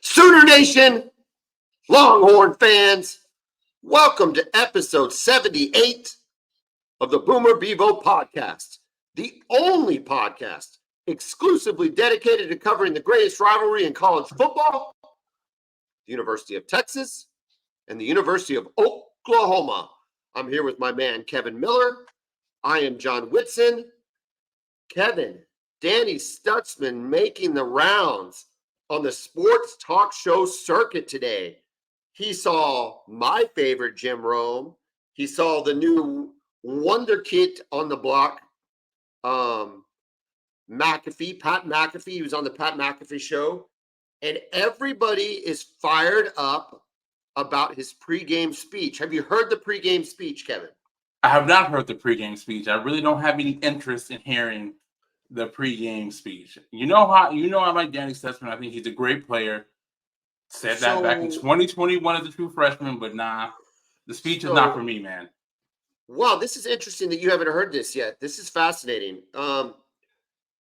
Sooner Nation, Longhorn fans, welcome to episode 78 of the Bevo Podcast, the only podcast exclusively dedicated to covering the greatest rivalry in college football, the University of Texas and the University of Oklahoma. I'm here with my man, Kevin Miller. I am John Whitson. Kevin, Danny Stutzman making the rounds on the sports talk show circuit today. He saw my favorite Jim Rome. He saw the new wonder kid on the block, Pat McAfee. He was on the Pat McAfee show. And everybody is fired up about his pregame speech. Have you heard the pregame speech, Kevin? I have not heard the pregame speech. I really don't have any interest in hearing the pregame speech. You know I like Danny Stutzman. I think he's a great player. Said that back in 2021 as a true freshman, but nah, the speech is not for me, man. Wow, this is interesting that you haven't heard this yet. This is fascinating.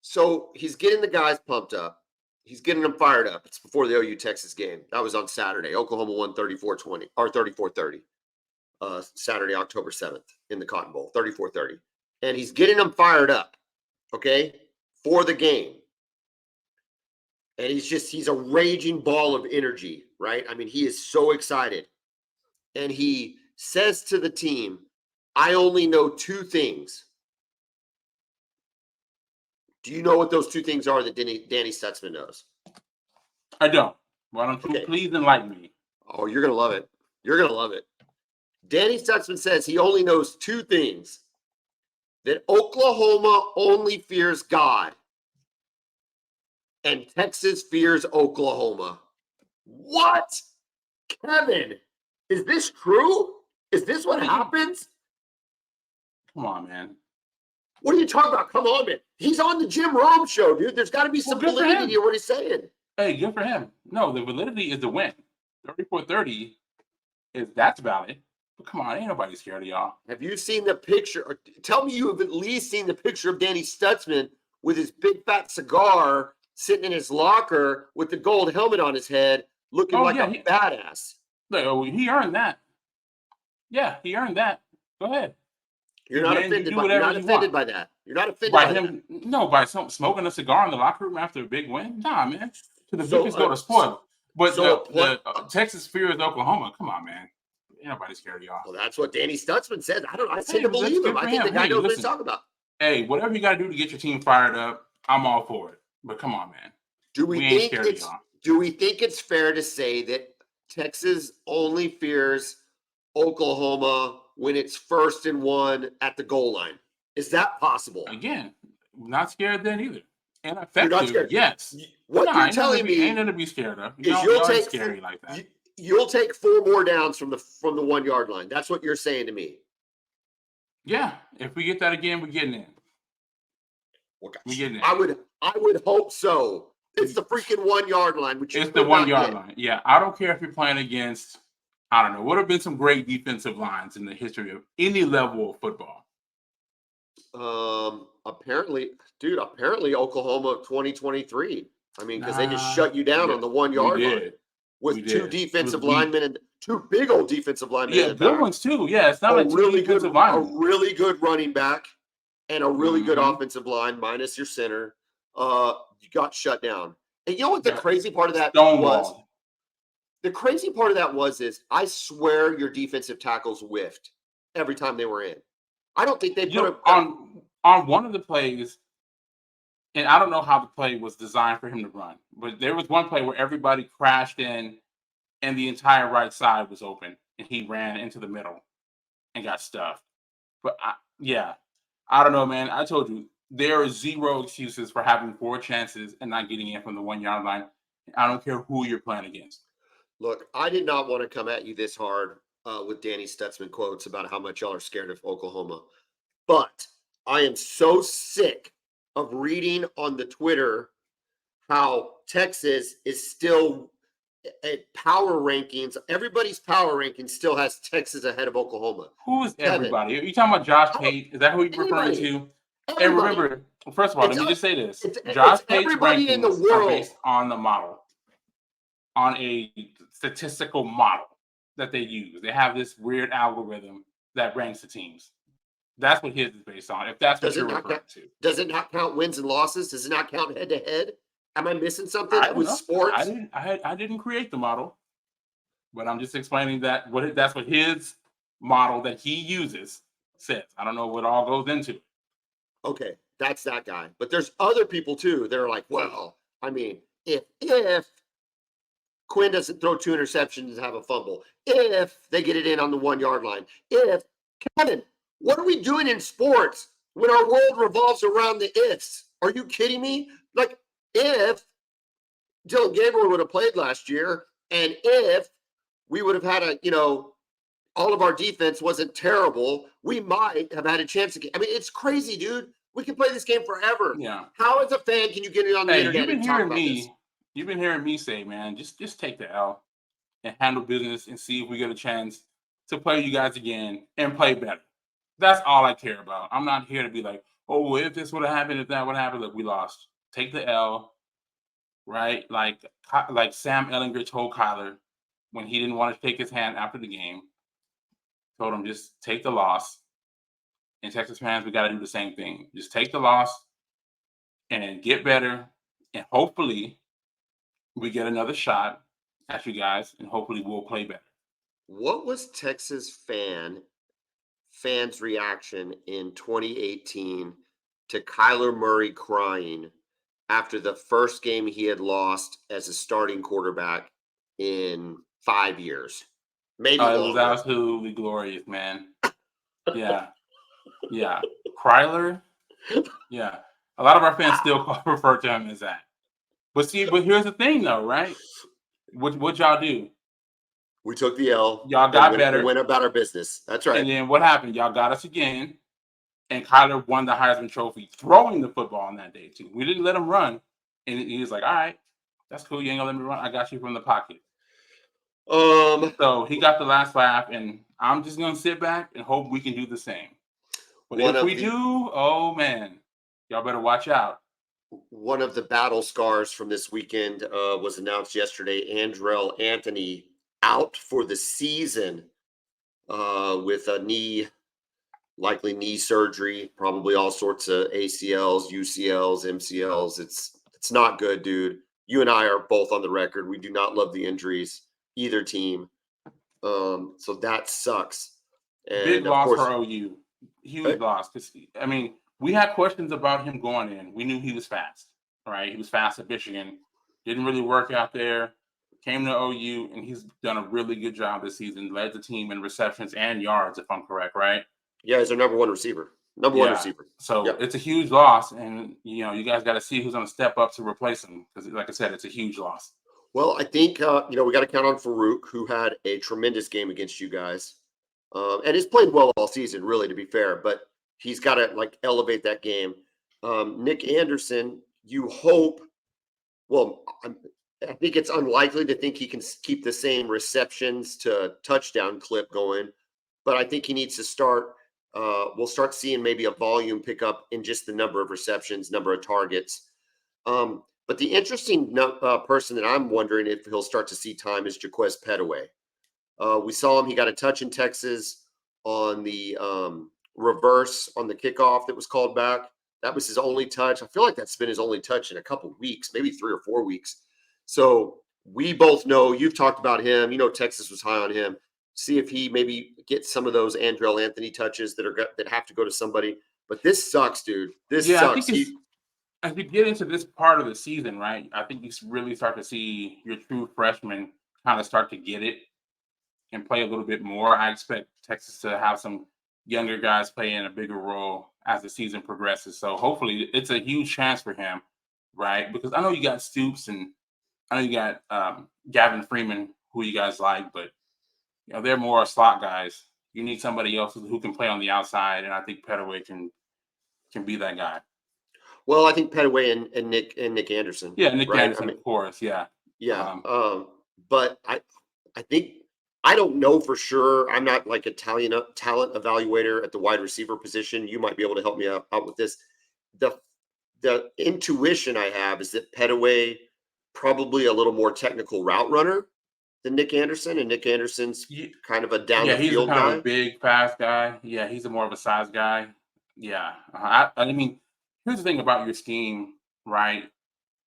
So he's getting the guys pumped up. He's getting them fired up. It's before the OU Texas game. That was on Saturday. Oklahoma won 34-20 or 34-30. Saturday, October 7th in the Cotton Bowl, 34-30. And he's getting them fired up, okay, for the game. And he's a raging ball of energy, right? I mean, he is so excited. And he says to the team, I only know two things. Do you know what those two things are that Danny Stutzman knows? I don't. Why don't you please enlighten me? Oh, you're going to love it. You're going to love it. Danny Stutzman says he only knows two things. That Oklahoma only fears God. And Texas fears Oklahoma. What? Kevin, is this true? Is this what happens? Come on, man. What are you talking about? Come on, man. He's on the Jim Rome show, dude. There's got to be some validity to what he's saying. Hey, good for him. No, the validity is the win. 34-30 that's valid. But come on, ain't nobody scared of y'all. Have you seen the picture? Or tell me you have at least seen the picture of Danny Stutzman with his big fat cigar sitting in his locker with the gold helmet on his head, looking a badass. Look, he earned that. Yeah, he earned that. Go ahead. You're not offended by that. You're not offended by him. No, by smoking a cigar in the locker room after a big win. Nah, man. To the biggest go to spoil. But the Texas fears Oklahoma. Come on, man. Ain't nobody scared of y'all. Well, that's what Danny Stutzman said. I don't know. I tend to believe him. I think the guy knows what he's talking about. Hey, whatever you got to do to get your team fired up, I'm all for it. But come on, man. Do we think it's fair to say that Texas only fears Oklahoma when it's 1st and 1 at the goal line? Is that possible? Again, not scared then either. And effective, yes. What you're telling me ain't nothing to be scared of. You'll take scary like that. You'll take 4 more downs from the 1 yard line. That's what you're saying to me. Yeah, if we get that again, we're getting in. We're getting in. I would hope so. It's the freaking 1 yard line. It's the 1 yard line. Yeah, I don't care if you're playing against. I don't know. Would have been some great defensive lines in the history of any level of football. Apparently Oklahoma 2023. I mean, because they just shut you down on the 1 yard line with two defensive linemen and two big old defensive linemen. Yeah, good ones too. Yeah, it's not a really good running back and a really good offensive line minus your center. You got shut down. And you know what the crazy part of that was? The crazy part of that is I swear your defensive tackles whiffed every time they were in. I don't think they put on one of the plays, and I don't know how the play was designed for him to run, but there was one play where everybody crashed in and the entire right side was open, and he ran into the middle and got stuffed. But I don't know, man. I told you, there are zero excuses for having 4 chances and not getting in from the 1 yard line. I don't care who you're playing against. Look, I did not want to come at you this hard with Danny Stutzman quotes about how much y'all are scared of Oklahoma. But I am so sick of reading on the Twitter how Texas is still at power rankings. Everybody's power rankings still has Texas ahead of Oklahoma. Who is everybody? Are you talking about Josh Pate? Is that who you're referring to? And remember, first of all, let me just say this. Josh Pate's rankings are based on the model. on a statistical model that they use. They have this weird algorithm that ranks the teams. That's what his is based on, if that's what Does you're it not referring count? to. Does it not count wins and losses? Does it not count head to head? Am I missing something I don't with know. sports? I didn't create the model, but I'm just explaining that that's what his model that he uses says. I don't know what all goes into it. Okay, that's that guy. But there's other people too that are like, well, I mean, if Quinn doesn't throw 2 interceptions and have a fumble, if they get it in on the 1 yard line, if Kevin, what are we doing in sports when our world revolves around the ifs? Are you kidding me? Like, if Dylan Gabriel would have played last year, and if we would have had all of our defense wasn't terrible, we might have had a chance to get. I mean, it's crazy, dude. We can play this game forever. Yeah. How, as a fan, can you get it on the internet and talk about this? You've been hearing me say, man, just take the L and handle business and see if we get a chance to play you guys again and play better. That's all I care about. I'm not here to be like, oh, well, if this would have happened, if that would happen, look, we lost. Take the L, right? Like Sam Ellinger told Kyler when he didn't want to shake his hand after the game, told him just take the loss. And Texas fans, we got to do the same thing. Just take the loss and get better. And hopefully we get another shot at you guys, and hopefully we'll play better. What was Texas fans' reaction in 2018 to Kyler Murray crying after the first game he had lost as a starting quarterback in 5 years? Maybe It was longer. absolutely glorious, man. Yeah. Yeah. Kryler. Yeah. A lot of our fans still refer to him as that. But here's the thing, though, right? What y'all do? We took the L. Y'all got better. And went about our business. That's right. And then what happened? Y'all got us again. And Kyler won the Heisman Trophy throwing the football on that day, too. We didn't let him run. And he was like, all right, that's cool. You ain't going to let me run. I got you from the pocket. So he got the last laugh. And I'm just going to sit back and hope we can do the same. But if we do, oh, man, y'all better watch out. One of the battle scars from this weekend was announced yesterday. Andrell Anthony out for the season with a likely knee surgery, probably all sorts of ACLs, UCLs, MCLs. It's not good, dude. You and I are both on the record. We do not love the injuries, either team. So that sucks. And big loss for OU. Huge loss. Because, I mean, we had questions about him going in. We knew he was fast, right? He was fast at Michigan. Didn't really work out there. Came to OU, and he's done a really good job this season. Led the team in receptions and yards, if I'm correct, right? Yeah, he's our number one receiver. One receiver. So It's a huge loss, and you guys got to see who's going to step up to replace him. Because, like I said, it's a huge loss. Well, I think we got to count on Farouk, who had a tremendous game against you guys, and has played well all season, really, to be fair. But he's got to elevate that game. Nick Anderson, you hope. Well, I think it's unlikely to think he can keep the same receptions to touchdown clip going, but I think he needs to start. We'll start seeing maybe a volume pickup in just the number of receptions, number of targets. But the interesting person that I'm wondering if he'll start to see time is Jaquez Petaway. We saw him. He got a touch in Texas on the reverse on the kickoff that was called back. That was his only touch. I feel like that's been his only touch in a couple of weeks, maybe 3 or 4 weeks. So we both know, you've talked about him. Texas was high on him. See if he maybe gets some of those Andrell Anthony touches that have to go to somebody. But this sucks, dude. This sucks. As you get into this part of the season, right, I think you really start to see your true freshmen kind of start to get it and play a little bit more. I expect Texas to have some younger guys playing a bigger role as the season progresses. So hopefully it's a huge chance for him, right? Because I know you got Stoops and I know you got Gavin Freeman, who you guys like, but they're more slot guys. You need somebody else who can play on the outside, and I think Petaway can be that guy. Well, I think Petaway and Nick Anderson. Yeah, Nick Anderson, of course. Yeah. Yeah. But I think, I don't know for sure. I'm not like a talent evaluator at the wide receiver position. You might be able to help me out with this. The intuition I have is that Petaway probably a little more technical route runner than Nick Anderson, and Nick Anderson's Ye- kind of a down Yeah, the he's a field kind of a guy. big, fast guy. Yeah, he's a more of a size guy. Yeah. I mean, here's the thing about your scheme, right?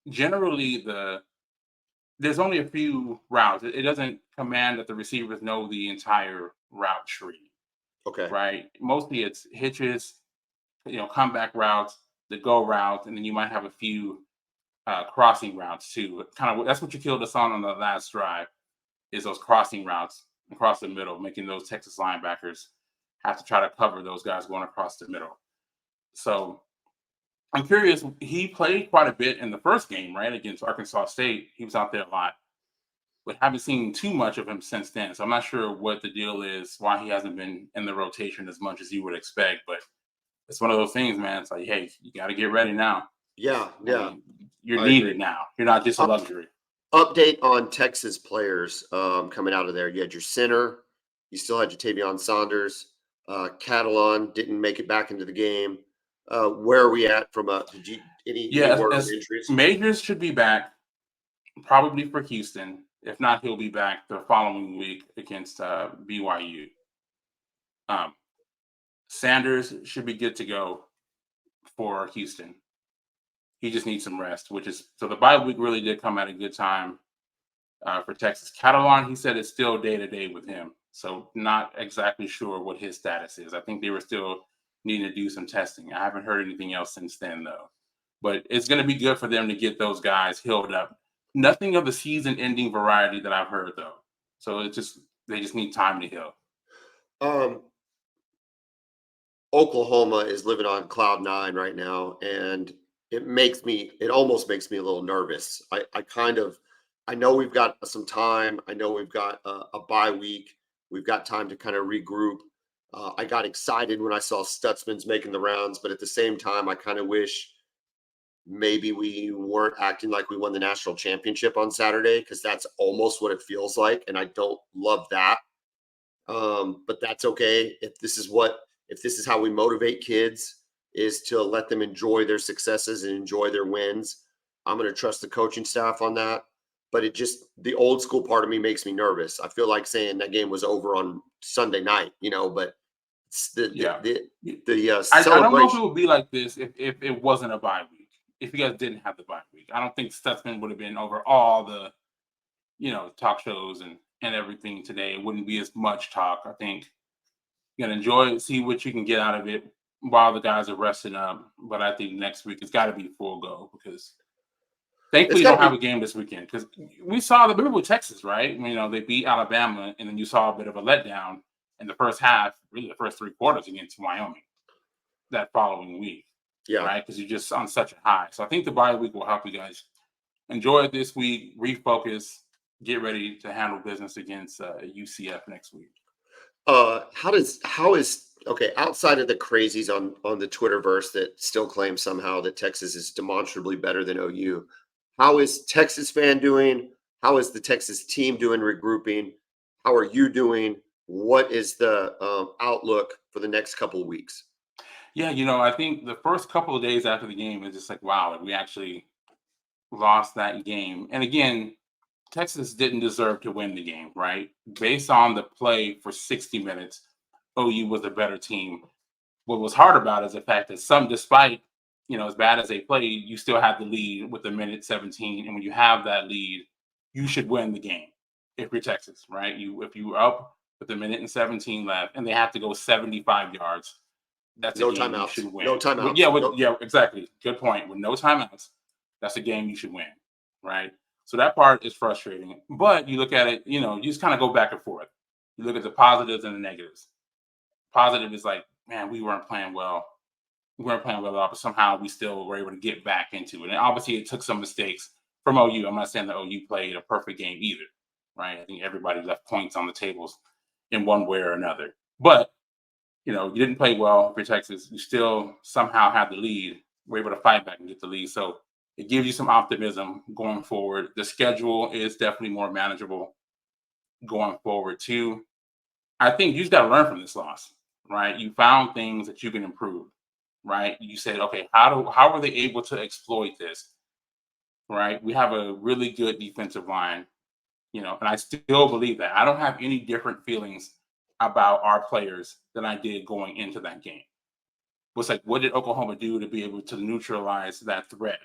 Generally, there's only a few routes. It doesn't command that the receivers know the entire route tree, Okay. right? Mostly it's hitches, comeback routes, the go routes, and then you might have a few crossing routes too. Kind of that's what you killed us on the last drive is those crossing routes across the middle, making those Texas linebackers have to try to cover those guys going across the middle. So I'm curious. He played quite a bit in the first game, right, against Arkansas State. He was out there a lot, but haven't seen too much of him since then. So I'm not sure what the deal is, why he hasn't been in the rotation as much as you would expect. But it's one of those things, man. It's like, hey, you got to get ready now. Yeah, I yeah, mean, you're I needed agree. now. You're not just a luxury. Update on Texas players coming out of there. You had your center. You still had your Tavion Saunders. Catalan didn't make it back into the game. Where are we at from a? Did you any Yeah, word on as injuries? Majors should be back probably for Houston. If not, he'll be back the following week against BYU. Um, Sanders should be good to go for Houston. He just needs some rest, which is so the bye week really did come at a good time for Texas. Catalan, he said it's still day to day with him, so not exactly sure what his status is. I think they were still needing to do some testing. I haven't heard anything else since then though, but it's going to be good for them to get those guys healed up. Nothing of the season-ending variety that I've heard though, so they just need time to heal. Um, Oklahoma is living on cloud nine right now, and it almost makes me a little nervous. I know we've got some time. I know we've got a bye week. We've got time to kind of regroup. I got excited when I saw Stutzman's making the rounds, but at the same time, I kind of wish maybe we weren't acting like we won the national championship on Saturday, because that's almost what it feels like, and I don't love that. But that's okay. If this is how we motivate kids, is to let them enjoy their successes and enjoy their wins. I'm going to trust the coaching staff on that. But the old school part of me makes me nervous. I feel like saying that game was over on Sunday night, but it's Yeah, the I don't know if it celebration. would be like this if it wasn't a bye week. If you guys didn't have the bye week, I don't think Stutzman would have been over all the talk shows and everything today. It wouldn't be as much talk. I think you're gonna enjoy it, see what you can get out of it while the guys are resting up. But I think next week it's got to be full go because thankfully It's you got don't to have be. a game this weekend because we saw the remember with Texas, right? They beat Alabama and then you saw a bit of a letdown in the first half, really the first three quarters against Wyoming that following week, Yeah. right? Because you're just on such a high. So I think the bye week will help you guys enjoy it this week, refocus, get ready to handle business against UCF next week. How is okay, outside of the crazies on the Twitterverse that still claim somehow that Texas is demonstrably better than OU? How is Texas fan doing? How is the Texas team doing regrouping? How are you doing? What is the outlook for the next couple of weeks? Yeah, I think the first couple of days after the game is just like, wow, like we actually lost that game. And again, Texas didn't deserve to win the game, right? Based on the play for 60 minutes, OU was a better team. What was hard about it is the fact that despite, as bad as they played, you still had the lead with the minute 17. And when you have that lead, you should win the game if you're Texas, right? If you were up with a minute and 17 left and they have to go 75 yards, that's a No game you timeouts. should win. No timeouts. No. Yeah, exactly. Good point. With no timeouts, that's a game you should win, right? So that part is frustrating. But you look at it, you just kind of go back and forth. You look at the positives and the negatives. Positive is like, man, we weren't playing well. We weren't playing well at all, but somehow we still were able to get back into it. And obviously, it took some mistakes from OU. I'm not saying that OU played a perfect game either, right? I think everybody left points on the tables in one way or another. But you didn't play well for Texas. You still somehow had the lead. We're able to fight back and get the lead. So it gives you some optimism going forward. The schedule is definitely more manageable going forward too. I think you just got to learn from this loss, right? You found things that you can improve, right? You said, okay, how were they able to exploit this? right? We have a really good defensive line, and I still believe that. I don't have any different feelings about our players than I did going into that game. Was like, what did Oklahoma do to be able to neutralize that threat,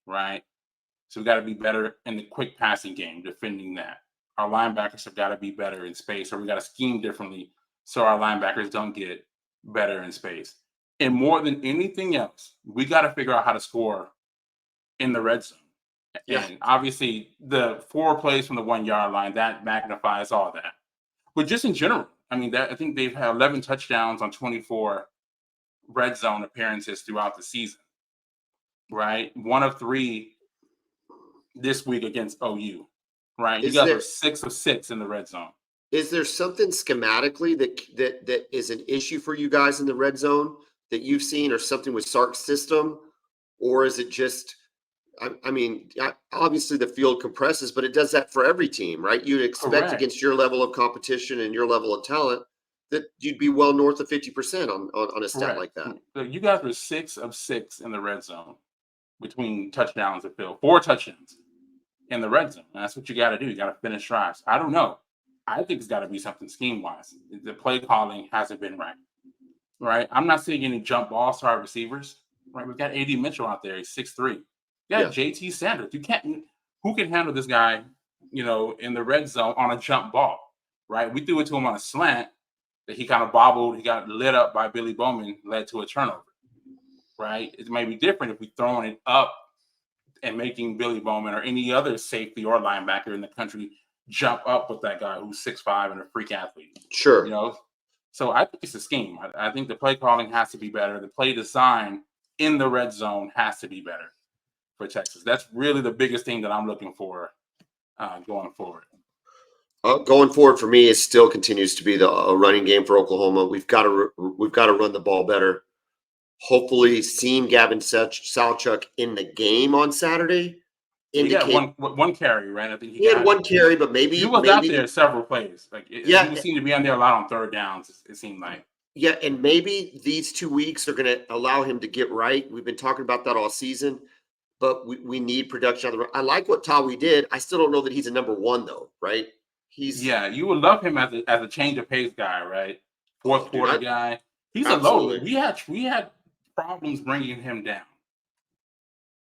right? So we got to be better in the quick passing game, defending that. Our linebackers have got to be better in space, or we got to scheme differently so our linebackers don't get better in space. And more than anything else, we got to figure out how to score in the red zone. Yeah. And obviously, the 4 plays from the 1-yard line, that magnifies all that. But just in general, I mean, I think they've had 11 touchdowns on 24 red zone appearances throughout the season, right? 1 of 3 this week against OU, right? You guys are 6 of 6 in the red zone. Is there something schematically that is an issue for you guys in the red zone that you've seen, or something with Sark's system, or is it just? I mean, obviously the field compresses, but it does that for every team, right? You'd expect Correct. Against your level of competition and your level of talent that you'd be well north of 50% on a stat like that. So you guys were 6 of 6 in the red zone between touchdowns and field, 4 touchdowns in the red zone. And that's what you got to do. You got to finish drives. I don't know. I think it's got to be something scheme wise. The play calling hasn't been right. Right. I'm not seeing any jump balls to our receivers. Right. We've got AD Mitchell out there. He's 6'3". Yeah, JT Sanders. Who can handle this guy, in the red zone on a jump ball, right? We threw it to him on a slant that he kind of bobbled. He got lit up by Billy Bowman, led to a turnover, right? It may be different if we throwing it up and making Billy Bowman or any other safety or linebacker in the country jump up with that guy who's 6'5" and a freak athlete. Sure. So I think it's a scheme. I think the play calling has to be better. The play design in the red zone has to be better for Texas. That's really the biggest thing that I'm looking for going forward. Going forward for me, it still continues to be the running game for Oklahoma. We've got to run the ball better. Hopefully, seeing Gavin Salchuk in the game on Saturday. He got one carry, right? I think he had one carry, but maybe he was out there several plays. He seemed to be on there a lot on third downs. It seemed like. Yeah, and maybe these 2 weeks are going to allow him to get right. We've been talking about that all season. But we need production on the road. I like what Tawi did. I still don't know that he's a number 1 though, right? You would love him as a change of pace guy, right? Fourth quarter guy. He's absolutely. a low. We had problems bringing him down,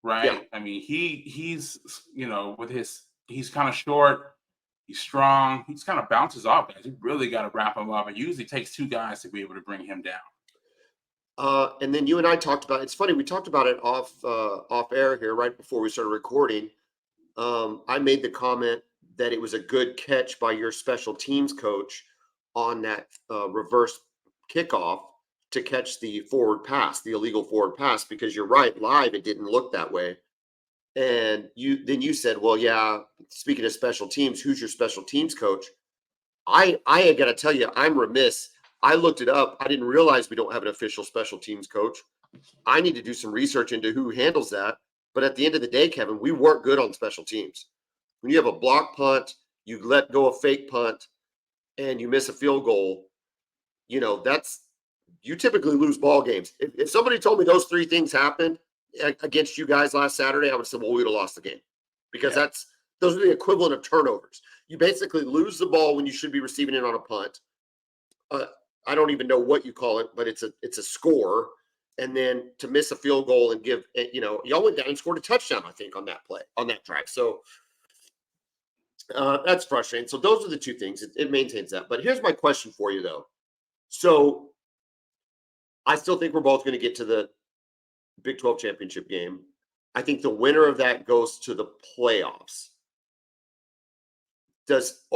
right? Yeah. I mean, he's he's kind of short. He's strong. He just kind of bounces off guys. You really got to wrap him up. It usually takes 2 guys to be able to bring him down. And then you and I talked about, it's funny, we talked about it off air here right before we started recording. I made the comment that it was a good catch by your special teams coach on that reverse kickoff to catch the forward pass, the illegal forward pass, because you're right, live it didn't look that way. And you said, well, yeah, speaking of special teams, who's your special teams coach? I got to tell you, I'm remiss. I looked it up. I didn't realize we don't have an official special teams coach. I need to do some research into who handles that. But at the end of the day, Kevin, we weren't good on special teams. When you have a block punt, you let go a fake punt, and you miss a field goal, you typically lose ball games. If somebody told me those 3 things happened against you guys last Saturday, I would say, well, we would have lost the game, because those are the equivalent of turnovers. You basically lose the ball when you should be receiving it on a punt. I don't even know what you call it, but it's a score. And then to miss a field goal and give, y'all went down and scored a touchdown, I think, on that play, on that drive. So that's frustrating. So those are the 2 things. It maintains that. But here's my question for you, though. So I still think we're both going to get to the Big 12 championship game. I think the winner of that goes to the playoffs. Does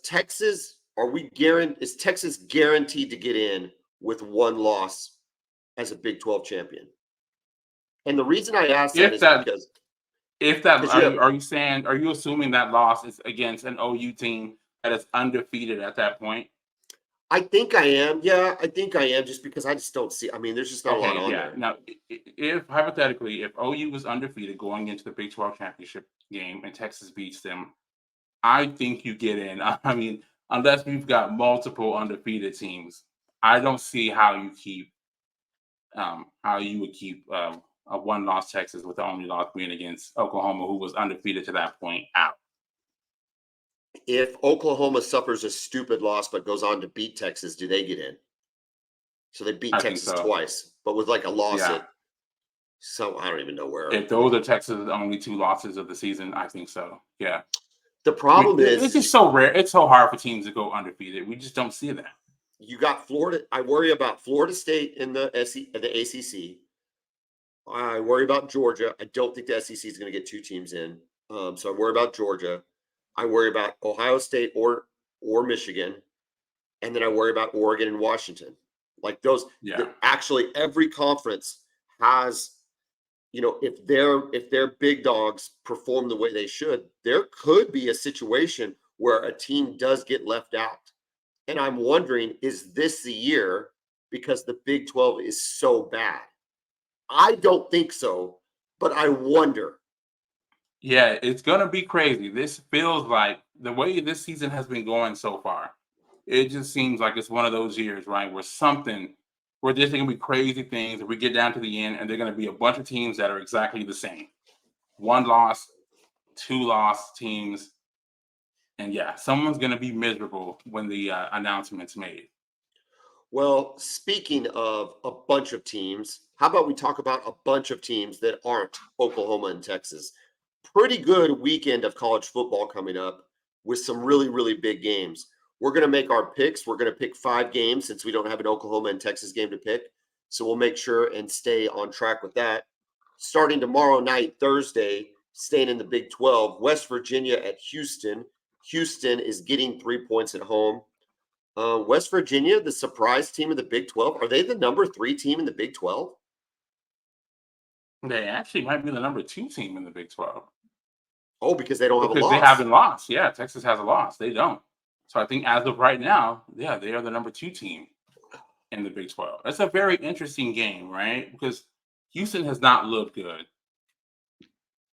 Texas, is Texas guaranteed to get in with 1 loss as a Big 12 champion? And the reason I ask that is because are you assuming that loss is against an OU team that is undefeated at that point? I think I am. Yeah, I think I am, just because I just don't see. I mean, there's just not a lot on there. Now, if hypothetically, if OU was undefeated going into the Big 12 championship game and Texas beats them, I think you get in. I mean, unless we've got multiple undefeated teams, I don't see how you would keep a one-loss Texas with the only loss being against Oklahoma, who was undefeated to that point, out. If Oklahoma suffers a stupid loss but goes on to beat Texas, do they get in? So they beat I think Texas so. twice, but with like a loss Yeah. at some, I don't even know where. If those are Texas' only 2 losses of the season, I think so. Yeah. The I mean, problem it's just is so rare. It's so hard for teams to go undefeated. We just don't see that. you got Florida. I worry about Florida State in the ACC. I worry about Georgia. I don't think the SEC is going to get 2 teams in. So I worry about Georgia. I worry about Ohio State or Michigan, and then I worry about Oregon and Washington. Like those, Yeah. actually, every conference has, if their big dogs perform the way they should, there could be a situation where a team does get left out. And I'm wondering, is this the year because the Big 12 is so bad? I don't think so, but I wonder. Yeah, it's going to be crazy. This feels like the way this season has been going so far. It just seems like it's one of those years, right, where there's going to be crazy things. If we get down to the end, and they're going to be a bunch of teams that are exactly the same. 1 loss, 2 loss teams. And yeah, someone's going to be miserable when the announcement's made. Well, speaking of a bunch of teams, how about we talk about a bunch of teams that aren't Oklahoma and Texas? Pretty good weekend of college football coming up with some really, really big games. We're going to make our picks. We're going to pick 5 games since we don't have an Oklahoma and Texas game to pick. So we'll make sure and stay on track with that. Starting tomorrow night, Thursday, staying in the Big 12, West Virginia at Houston. Houston is getting 3 points at home. West Virginia, the surprise team of the Big 12. Are they the number 3 team in the Big 12? They actually might be the number 2 team in the Big 12. Oh, because they don't have a Because loss. they haven't lost. Yeah, Texas has a loss. They don't. So I think as of right now, yeah, they are the number 2 team in the Big 12. That's a very interesting game, right? Because Houston has not looked good,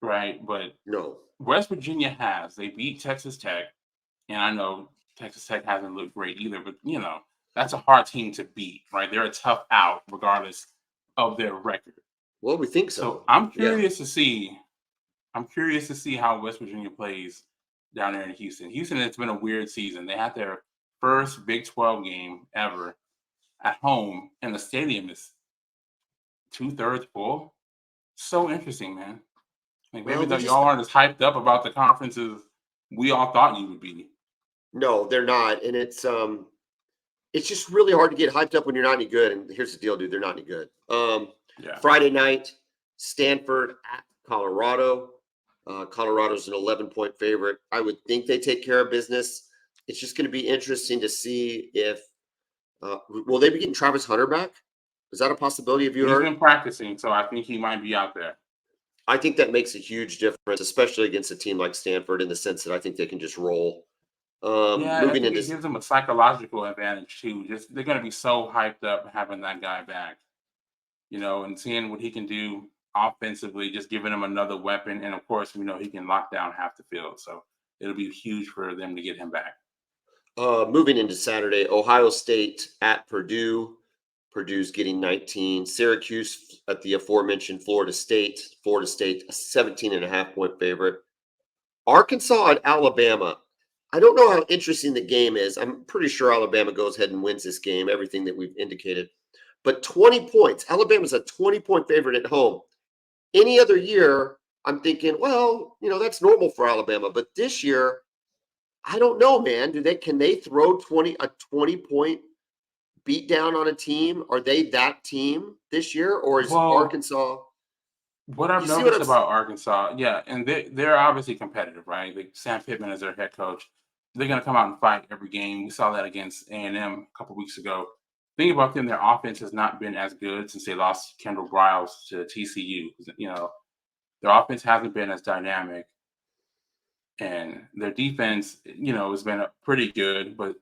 right? But No. West Virginia has. They beat Texas Tech. And I know Texas Tech hasn't looked great either, but, that's a hard team to beat, right? They're a tough out regardless of their record. Well, we think So so. I'm curious to see how West Virginia plays down there in Houston. Houston, it's been a weird season. They had their first Big 12 game ever at home, and the stadium is 2/3 full. So interesting, man. Like maybe Well, y'all aren't as hyped up about the conference as we all thought you would be. no, they're not, and it's just really hard to get hyped up when you're not any good. And here's the deal, dude: they're not any good. Yeah. Friday night, Stanford at Colorado. Colorado's an 11-point favorite. I would think they take care of business. It's just going to be interesting to see if will they be getting Travis Hunter back? Is that a possibility? Have you He's heard? been practicing, so I think he might be out there. I think that makes a huge difference, especially against a team like Stanford, in the sense that I think they can just roll. Yeah, I Moving think into it gives them a psychological advantage too. Just they're going to be so hyped up having that guy back, and seeing what he can do offensively, just giving him another weapon. And of course, we know he can lock down half the field, so it'll be huge for them to get him back. moving into Saturday, Ohio State at Purdue. Purdue's getting 19. Syracuse at the aforementioned Florida State. Florida State, a 17.5-point favorite. Arkansas at Alabama. I don't know how interesting the game is. I'm pretty sure Alabama goes ahead and wins this game, everything that we've indicated. But 20 points. Alabama's a 20-point favorite at home. Any other year, I'm thinking, well, that's normal for Alabama. But this year, I don't know, man. Can they throw a 20-point beat down on a team? Are they that team this year? Or is Arkansas? What I've noticed about Arkansas, yeah, and they're obviously competitive, right? Like Sam Pittman is their head coach. They're going to come out and fight every game. We saw that against A&M a couple weeks ago. Thing about them, their offense has not been as good since they lost Kendall Briles to TCU. Their offense hasn't been as dynamic, and their defense, has been pretty good. But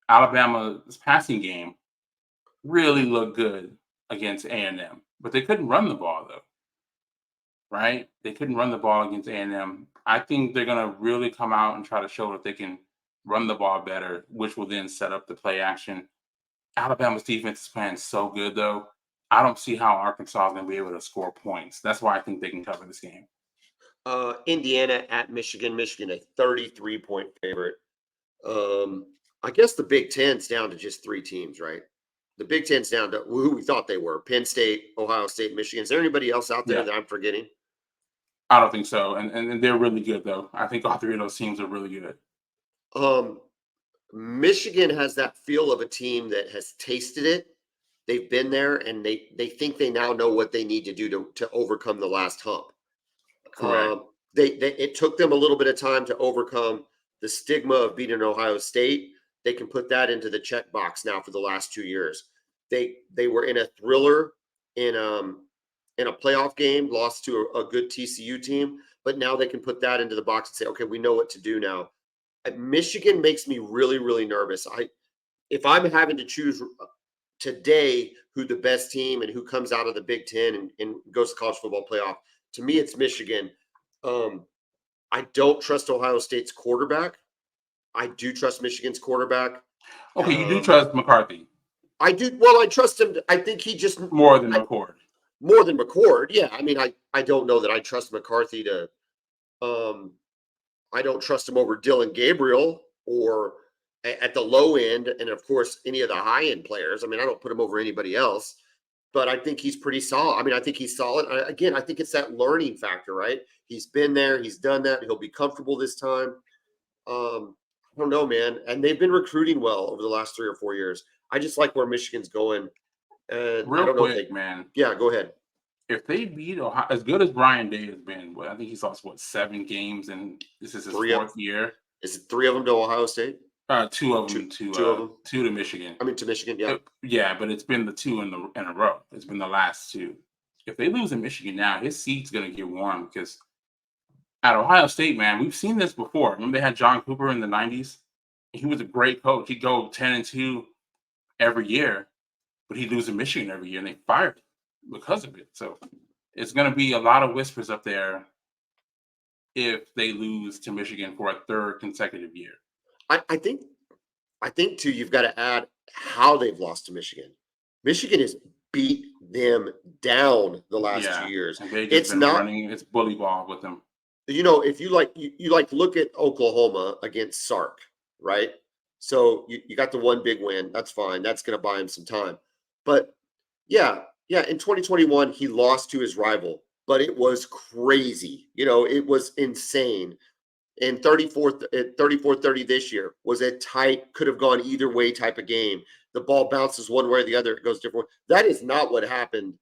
Alabama's passing game really looked good against A&M, but they couldn't run the ball though. Right? They couldn't run the ball against A&M. I think they're going to really come out and try to show that they can run the ball better, which will then set up the play action. Alabama's defense is playing so good, though. I don't see how Arkansas is going to be able to score points. That's why I think they can cover this game. Indiana at Michigan. Michigan a 33-point favorite. I guess the Big Ten's down to just 3 teams, right? The Big Ten's down to who we thought they were: Penn State, Ohio State, Michigan. Is there anybody else out there that I'm forgetting? I don't think so, and they're really good though. I think all 3 of those teams are really good. Michigan has that feel of a team that has tasted it. They've been there, and they think they now know what they need to do to overcome the last hump. Correct. It took them a little bit of time to overcome the stigma of beating Ohio State. They can put that into the checkbox now for the last 2 years. They were in a thriller in a playoff game, lost to a good TCU team, but now they can put that into the box and say, okay, we know what to do now. Michigan makes me really, really nervous. If I'm having to choose today who the best team and who comes out of the Big Ten and goes to college football playoff, to me, it's Michigan. I don't trust Ohio State's quarterback. I do trust Michigan's quarterback. Okay, you do trust McCarthy. I do. Well, I trust him. I think he just more than McCord. More than McCord, yeah. I mean, I don't know that I trust McCarthy to. I don't trust him over Dylan Gabriel or at the low end, and of course any of the high end players. I mean, I don't put him over anybody else, but I think he's pretty solid. I mean, I think he's solid. Again, I think it's that learning factor, right? He's been there, he's done that. He'll be comfortable this time. I don't know, man. And they've been recruiting well over the last 3 or 4 years. I just like where Michigan's going. And real quick, man. Yeah, go ahead. If they beat Ohio, as good as Brian Day has been, I think he's lost 7 games, and this is his 4th year. Is it 3 of them to Ohio State? 2 of them to Michigan. I mean, to Michigan, yeah. Yeah, but it's been the 2 in a row. It's been the last 2. If they lose in Michigan now, his seat's going to get warm because at Ohio State, man, we've seen this before. Remember they had John Cooper in the 90s? He was a great coach. He'd go 10-2 every year, but he'd lose in Michigan every year, and they fired him because of it. So it's going to be a lot of whispers up there if they lose to Michigan for a 3rd consecutive year. I think too, you've got to add how they've lost to Michigan. Michigan has beat them down the last 2 years. It's not running its bully ball with them. You know, if you like look at Oklahoma against Sark, right? So you got the one big win. That's fine. That's going to buy him some time. But yeah, in 2021, he lost to his rival, but it was crazy. You know, it was insane. And 34-30 this year was a tight, could have gone either way type of game. The ball bounces one way or the other, it goes different. That is not what happened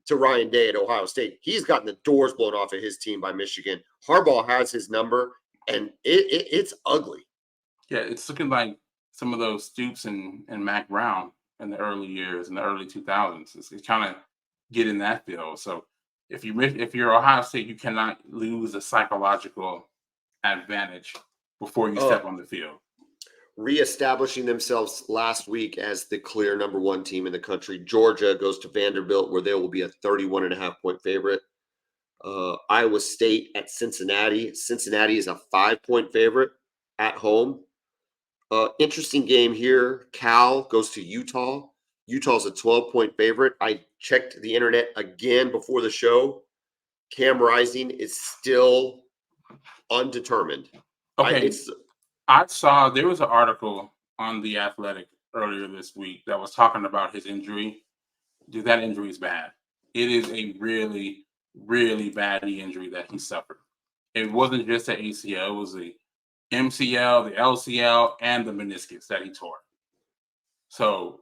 to Ryan Day at Ohio State. He's gotten the doors blown off of his team by Michigan. Harbaugh has his number, and it's ugly. Yeah, it's looking like some of those Stoops and Mac Brown in the early years, in the early 2000s. It's kind of getting that feel. So if you're Ohio State, you cannot lose a psychological advantage before you step on the field. Reestablishing themselves last week as the clear number 1 team in the country. Georgia goes to Vanderbilt, where they will be a 31.5-point favorite. Iowa State at Cincinnati. Cincinnati is a 5-point favorite at home. Interesting game here. Cal goes to Utah. Utah's a 12-point favorite. I checked the internet again before the show. Cam Rising is still undetermined. Okay. I saw there was an article on The Athletic earlier this week that was talking about his injury. Dude, that injury is bad. It is a really, really bad injury that he suffered. It wasn't just the ACL. It was the MCL, the LCL, and the meniscus that he tore. So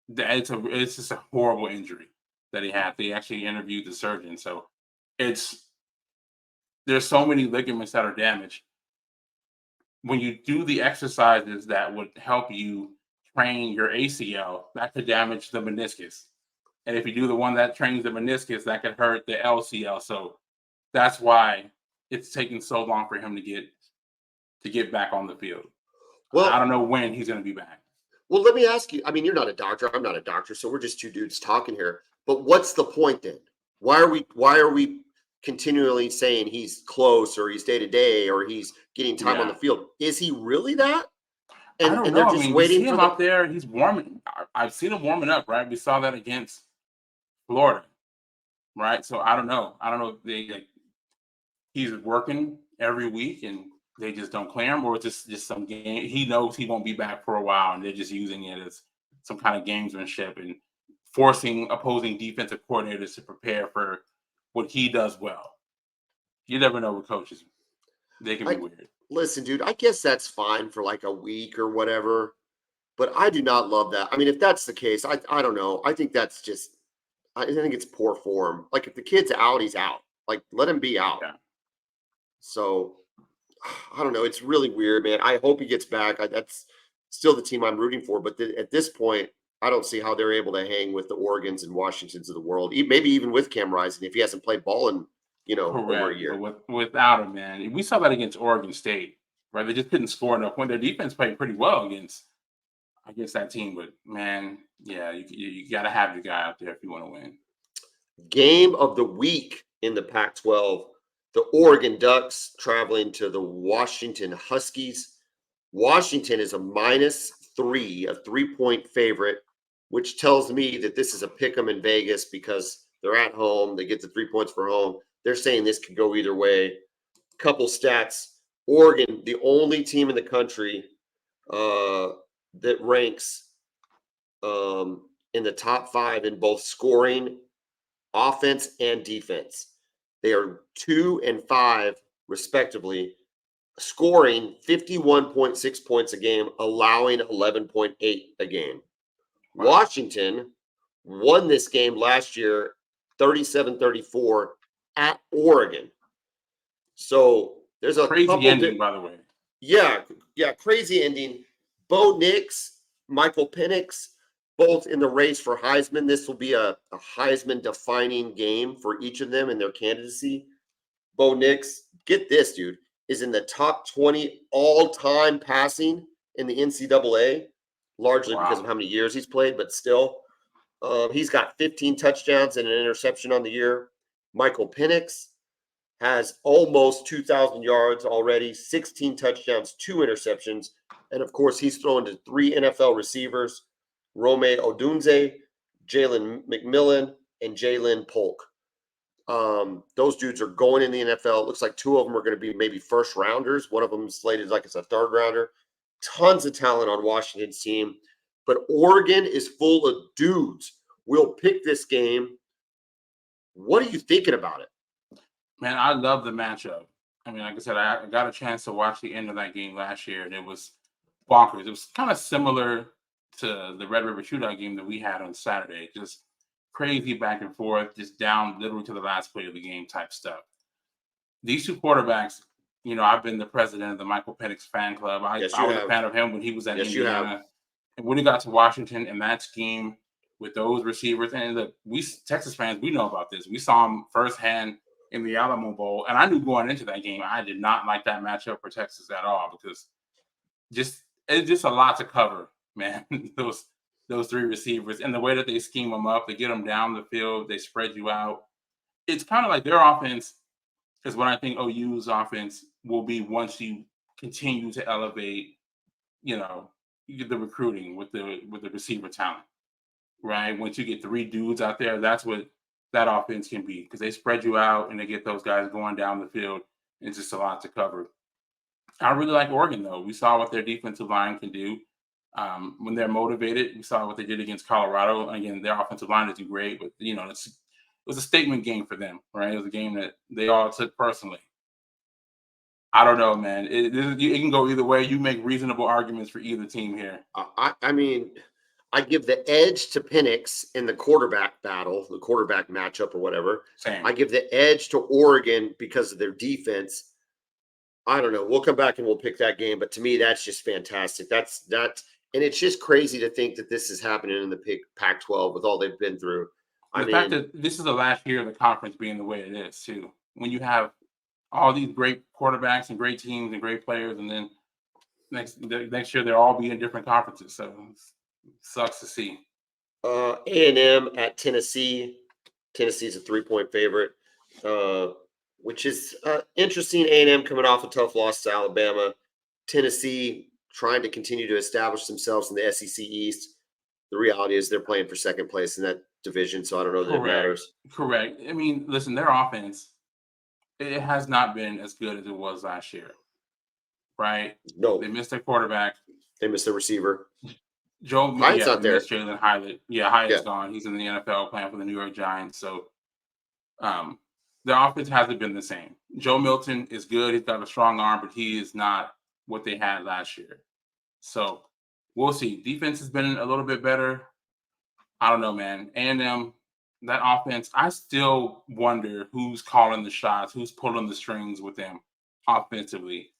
it's just a horrible injury that he had. They actually interviewed the surgeon. So there's so many ligaments that are damaged. When you do the exercises that would help you train your ACL, that could damage the meniscus. And if you do the one that trains the meniscus, that could hurt the LCL. So that's why it's taking so long for him to get back on the field. Well, I don't know when he's going to be back. Well, let me ask you. I mean, you're not a doctor. I'm not a doctor. So we're just 2 dudes talking here. But what's the point then? Why are we continually saying he's close or he's day-to-day or he's getting time on the field? Is he really that? And, I don't know. They're just waiting for him out there. He's warming. I've seen him warming up, right? We saw that against Florida, right? So I don't know. I don't know if he's working every week and they just don't clear him, or it's just some game. He knows he won't be back for a while, and they're just using it as some kind of gamesmanship and forcing opposing defensive coordinators to prepare for what he does well. You never know with coaches; they can be weird. Listen, dude, I guess that's fine for like a week or whatever, but I do not love that. I mean, if that's the case, I don't know. I think that's just I think it's poor form. Like if the kid's out, he's out. Like let him be out. Yeah. So I don't know. It's really weird, man. I hope he gets back. That's still the team I'm rooting for. But at this point, I don't see how they're able to hang with the Oregons and Washingtons of the world. Maybe even with Cam Rising if he hasn't played ball in over a Correct. year. But without him, man, we saw that against Oregon State, right? They just couldn't score enough when their defense played pretty well against that team. But man, yeah, you got to have your guy out there if you want to win. Game of the week in the Pac-12. The Oregon Ducks traveling to the Washington Huskies. Washington is a -3, a 3-point favorite, which tells me that this is a pick 'em in Vegas because they're at home. They get the 3 points for home. They're saying this could go either way. Couple stats. Oregon, the only team in the country that ranks in the top 5 in both scoring, offense, and defense. They are 2 and 5, respectively, scoring 51.6 points a game, allowing 11.8 a game. Wow. Washington won this game last year 37-34 at Oregon. So there's a Crazy ending, by the way. Yeah, crazy ending. Bo Nix, Michael Penix, both in the race for Heisman. This will be a Heisman-defining game for each of them in their candidacy. Bo Nix, get this, dude, is in the top 20 all-time passing in the NCAA, largely because of how many years he's played, but still. He's got 15 touchdowns and an interception on the year. Michael Penix has almost 2,000 yards already, 16 touchdowns, 2 interceptions. And, of course, he's thrown to 3 NFL receivers, Rome Odunze, Jalen McMillan, and Jalen Polk. Those dudes are going in the NFL. It looks like 2 of them are going to be maybe first rounders. One of them is slated like it's a third rounder. Tons of talent on Washington's team. But Oregon is full of dudes. We'll pick this game. What are you thinking about it? Man, I love the matchup. I mean, like I said, I got a chance to watch the end of that game last year, and it was bonkers. It was kind of similar to the Red River Shootout game that we had on Saturday. Just crazy back and forth, just down literally to the last play of the game type stuff. These 2 quarterbacks, I've been the president of the Michael Penix fan club. I was a fan of him when he was at Indiana. And when he got to Washington and that scheme with those receivers, and look, we Texas fans, we know about this. We saw him firsthand in the Alamo Bowl, and I knew going into that game, I did not like that matchup for Texas at all because it's just a lot to cover, man. those 3 receivers and the way that they scheme them up, they get them down the field, they spread you out. It's kind of like their offense is what I think OU's offense will be once you continue to elevate, the recruiting with the receiver talent, right? Once you get 3 dudes out there, that's what that offense can be because they spread you out and they get those guys going down the field. It's just a lot to cover. I really like Oregon, though. We saw what their defensive line can do when they're motivated. We saw what they did against Colorado. Again, their offensive line isn't great, but it was a statement game for them, right? It was a game that they all took personally. I don't know, man. It can go either way. You make reasonable arguments for either team here. I mean, I give the edge to Penix in the quarterback battle, the quarterback matchup or whatever. Same. I give the edge to Oregon because of their defense. I don't know. We'll come back and we'll pick that game. But to me, that's just fantastic. That's and it's just crazy to think that this is happening in the Pac-12 with all they've been through. The fact that this is the last year of the conference being the way it is, too. When you have all these great quarterbacks and great teams and great players, and then next year they'll all be in different conferences. So it sucks to see. A&M at Tennessee. Tennessee's a 3-point favorite, which is interesting. A&M coming off a tough loss to Alabama. Tennessee trying to continue to establish themselves in the SEC East. The reality is they're playing for second place, and division, so I don't know that it Correct. matters. Correct. I mean, listen, their offense, it has not been as good as it was last year, right? No, They missed their quarterback. they missed the receiver. They Hyatt's not there. missed Jalen Hyatt. Yeah, Hyatt's Yeah. gone. He's in the NFL playing for the New York Giants. So the offense hasn't been the same. Joe Milton is good. He's got a strong arm, but he is not what they had last year. So we'll see. Defense has been a little bit better. I don't know, man. A&M, that offense, I still wonder who's calling the shots, who's pulling the strings with them offensively.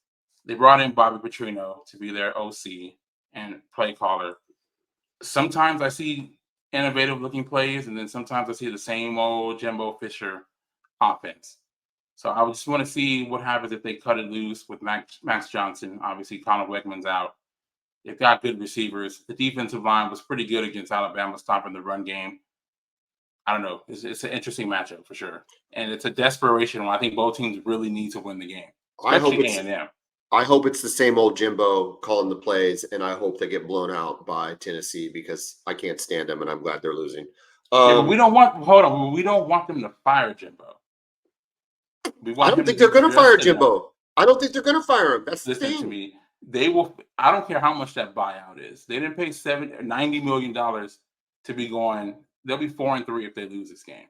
They brought in Bobby Petrino to be their OC and play caller. Sometimes I see innovative looking plays, and then sometimes I see the same old Jimbo Fisher offense. So I just want to see what happens if they cut it loose with Max Johnson. Obviously, Connor Wegman's out. They've got good receivers. The defensive line was pretty good against Alabama, stopping the run game. I don't know. It's an interesting matchup for sure. And it's a desperation one. I think both teams really need to win the game, especially A&M. I hope it's the same old Jimbo calling the plays, and I hope they get blown out by Tennessee because I can't stand them, and I'm glad they're losing. But we don't want them to fire Jimbo. I don't think they're going to fire Jimbo. I don't think they're going to fire him. That's the thing. Listen to me. They will. I don't care how much that buyout is. They didn't pay $90 million to be going. They'll be 4-3 if they lose this game.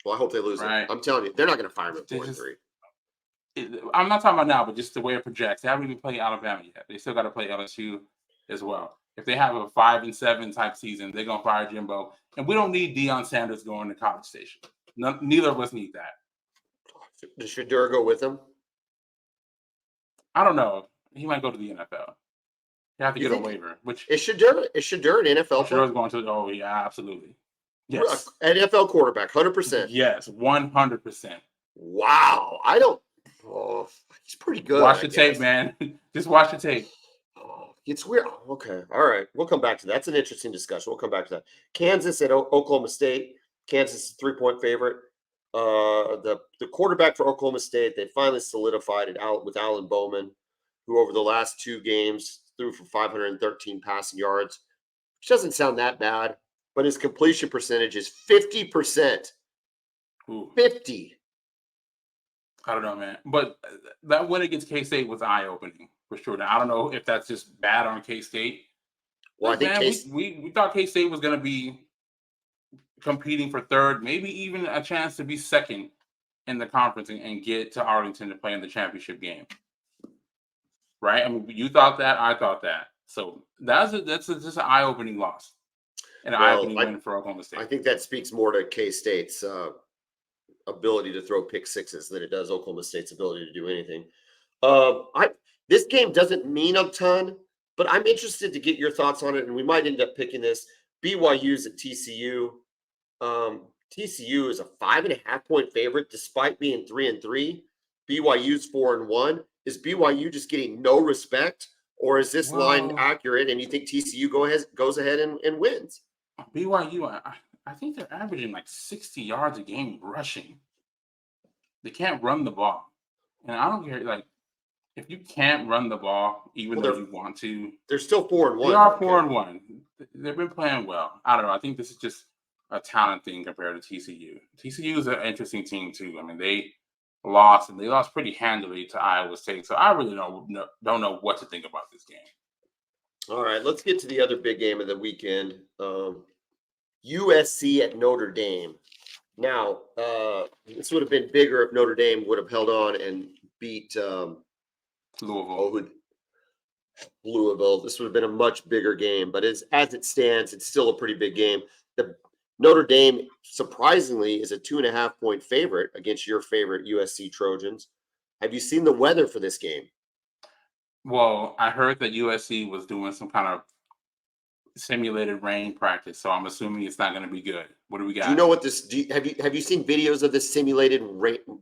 Well, I hope they lose it. I'm telling you, they're not going to fire him at 4-3. I'm not talking about now, but just the way it projects. They haven't even played Alabama yet. They still got to play LSU as well. If they have a 5-7 type season, they're going to fire Jimbo. And we don't need Deion Sanders going to College Station. Neither of us need that. Does Shedeur go with him? I don't know. He might go to the NFL. You have to get a waiver. Which is Shedeur an NFL player? Shedeur's going to. Oh yeah, absolutely. Yes, NFL quarterback, 100%. Yes, 100%. Wow, I don't. Oh, he's pretty good. Watch the tape, man. Just watch the tape. Oh, it's weird. Okay, all right. We'll come back to that. That's an interesting discussion. We'll come back to that. Kansas at Oklahoma State. Kansas is 3-point favorite. The quarterback for Oklahoma State, they finally solidified it out with Alan Bowman, who over the last 2 games threw for 513 passing yards, which doesn't sound that bad, but his completion percentage is 50%. Ooh. 50. I don't know, man. But that win against K-State was eye-opening for sure. Now, I don't know if that's just bad on K-State. Well, I think we thought K-State was going to be competing for third, maybe even a chance to be second in the conference and get to Arlington to play in the championship game. Right? I mean, you thought that, I thought that. So that's just an eye-opening loss and an eye-opening win for Oklahoma State. I think that speaks more to K-State's ability to throw pick sixes than it does Oklahoma State's ability to do anything. This game doesn't mean a ton, but I'm interested to get your thoughts on it, and we might end up picking this. BYU's at TCU. TCU is a 5.5-point favorite despite being 3-3. BYU's 4-1. Is BYU just getting no respect, or is this line accurate and you think TCU goes ahead and wins? BYU, I think they're averaging like 60 yards a game rushing. They can't run the ball. And I don't care, like, if you can't run the ball, even though you want to. They're still 4-1. They are 4-1. They've been playing well. I don't know. I think this is just a talent thing compared to TCU. TCU is an interesting team, too. I mean, they lost, and they lost pretty handily to Iowa State. So I really don't know what to think about this game. All right, let's get to the other big game of the weekend. USC at Notre Dame. Now, this would have been bigger if Notre Dame would have held on and beat Louisville. Louisville. This would have been a much bigger game, but as it stands, it's still a pretty big game. The Notre Dame, surprisingly, is a 2.5-point favorite against your favorite USC Trojans. Have you seen the weather for this game? Well, I heard that USC was doing some kind of simulated rain practice, so I'm assuming it's not going to be good. What do we got? Do you know what this? Have you seen videos of this simulated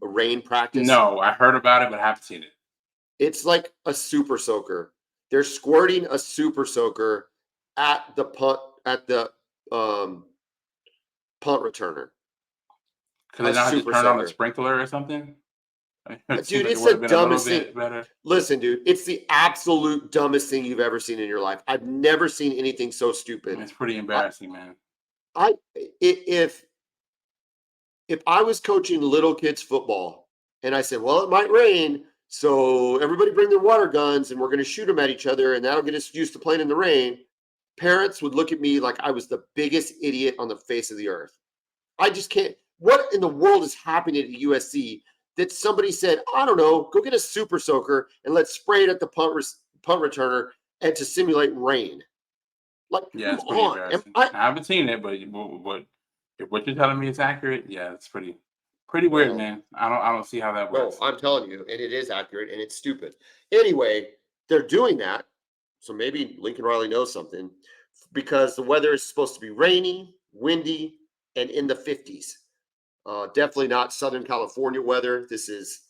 rain practice? No, I heard about it, but I haven't seen it. It's like a super soaker. They're squirting a super soaker at the punt returner. Can they not just turn on a sprinkler or something? Dude, it's the dumbest thing. Listen, dude, it's the absolute dumbest thing you've ever seen in your life. I've never seen anything so stupid. It's pretty embarrassing, man. If I was coaching little kids football and I said, well, it might rain, so everybody bring their water guns and we're going to shoot them at each other and that'll get us used to playing in the rain, parents would look at me like I was the biggest idiot on the face of the earth. I just can't. What in the world is happening at USC that somebody said, I don't know, go get a super soaker and let's spray it at the punt returner and to simulate rain? Like, Yeah, come it's pretty on. embarrassing. I haven't seen it, but if what you're telling me is accurate, yeah, it's pretty weird, Well, man. I don't see how that no, works. I'm telling you, and it is accurate and it's stupid. Anyway, they're doing that. So maybe Lincoln Riley knows something because the weather is supposed to be rainy, windy, and in the 50s. Definitely not Southern California weather. This is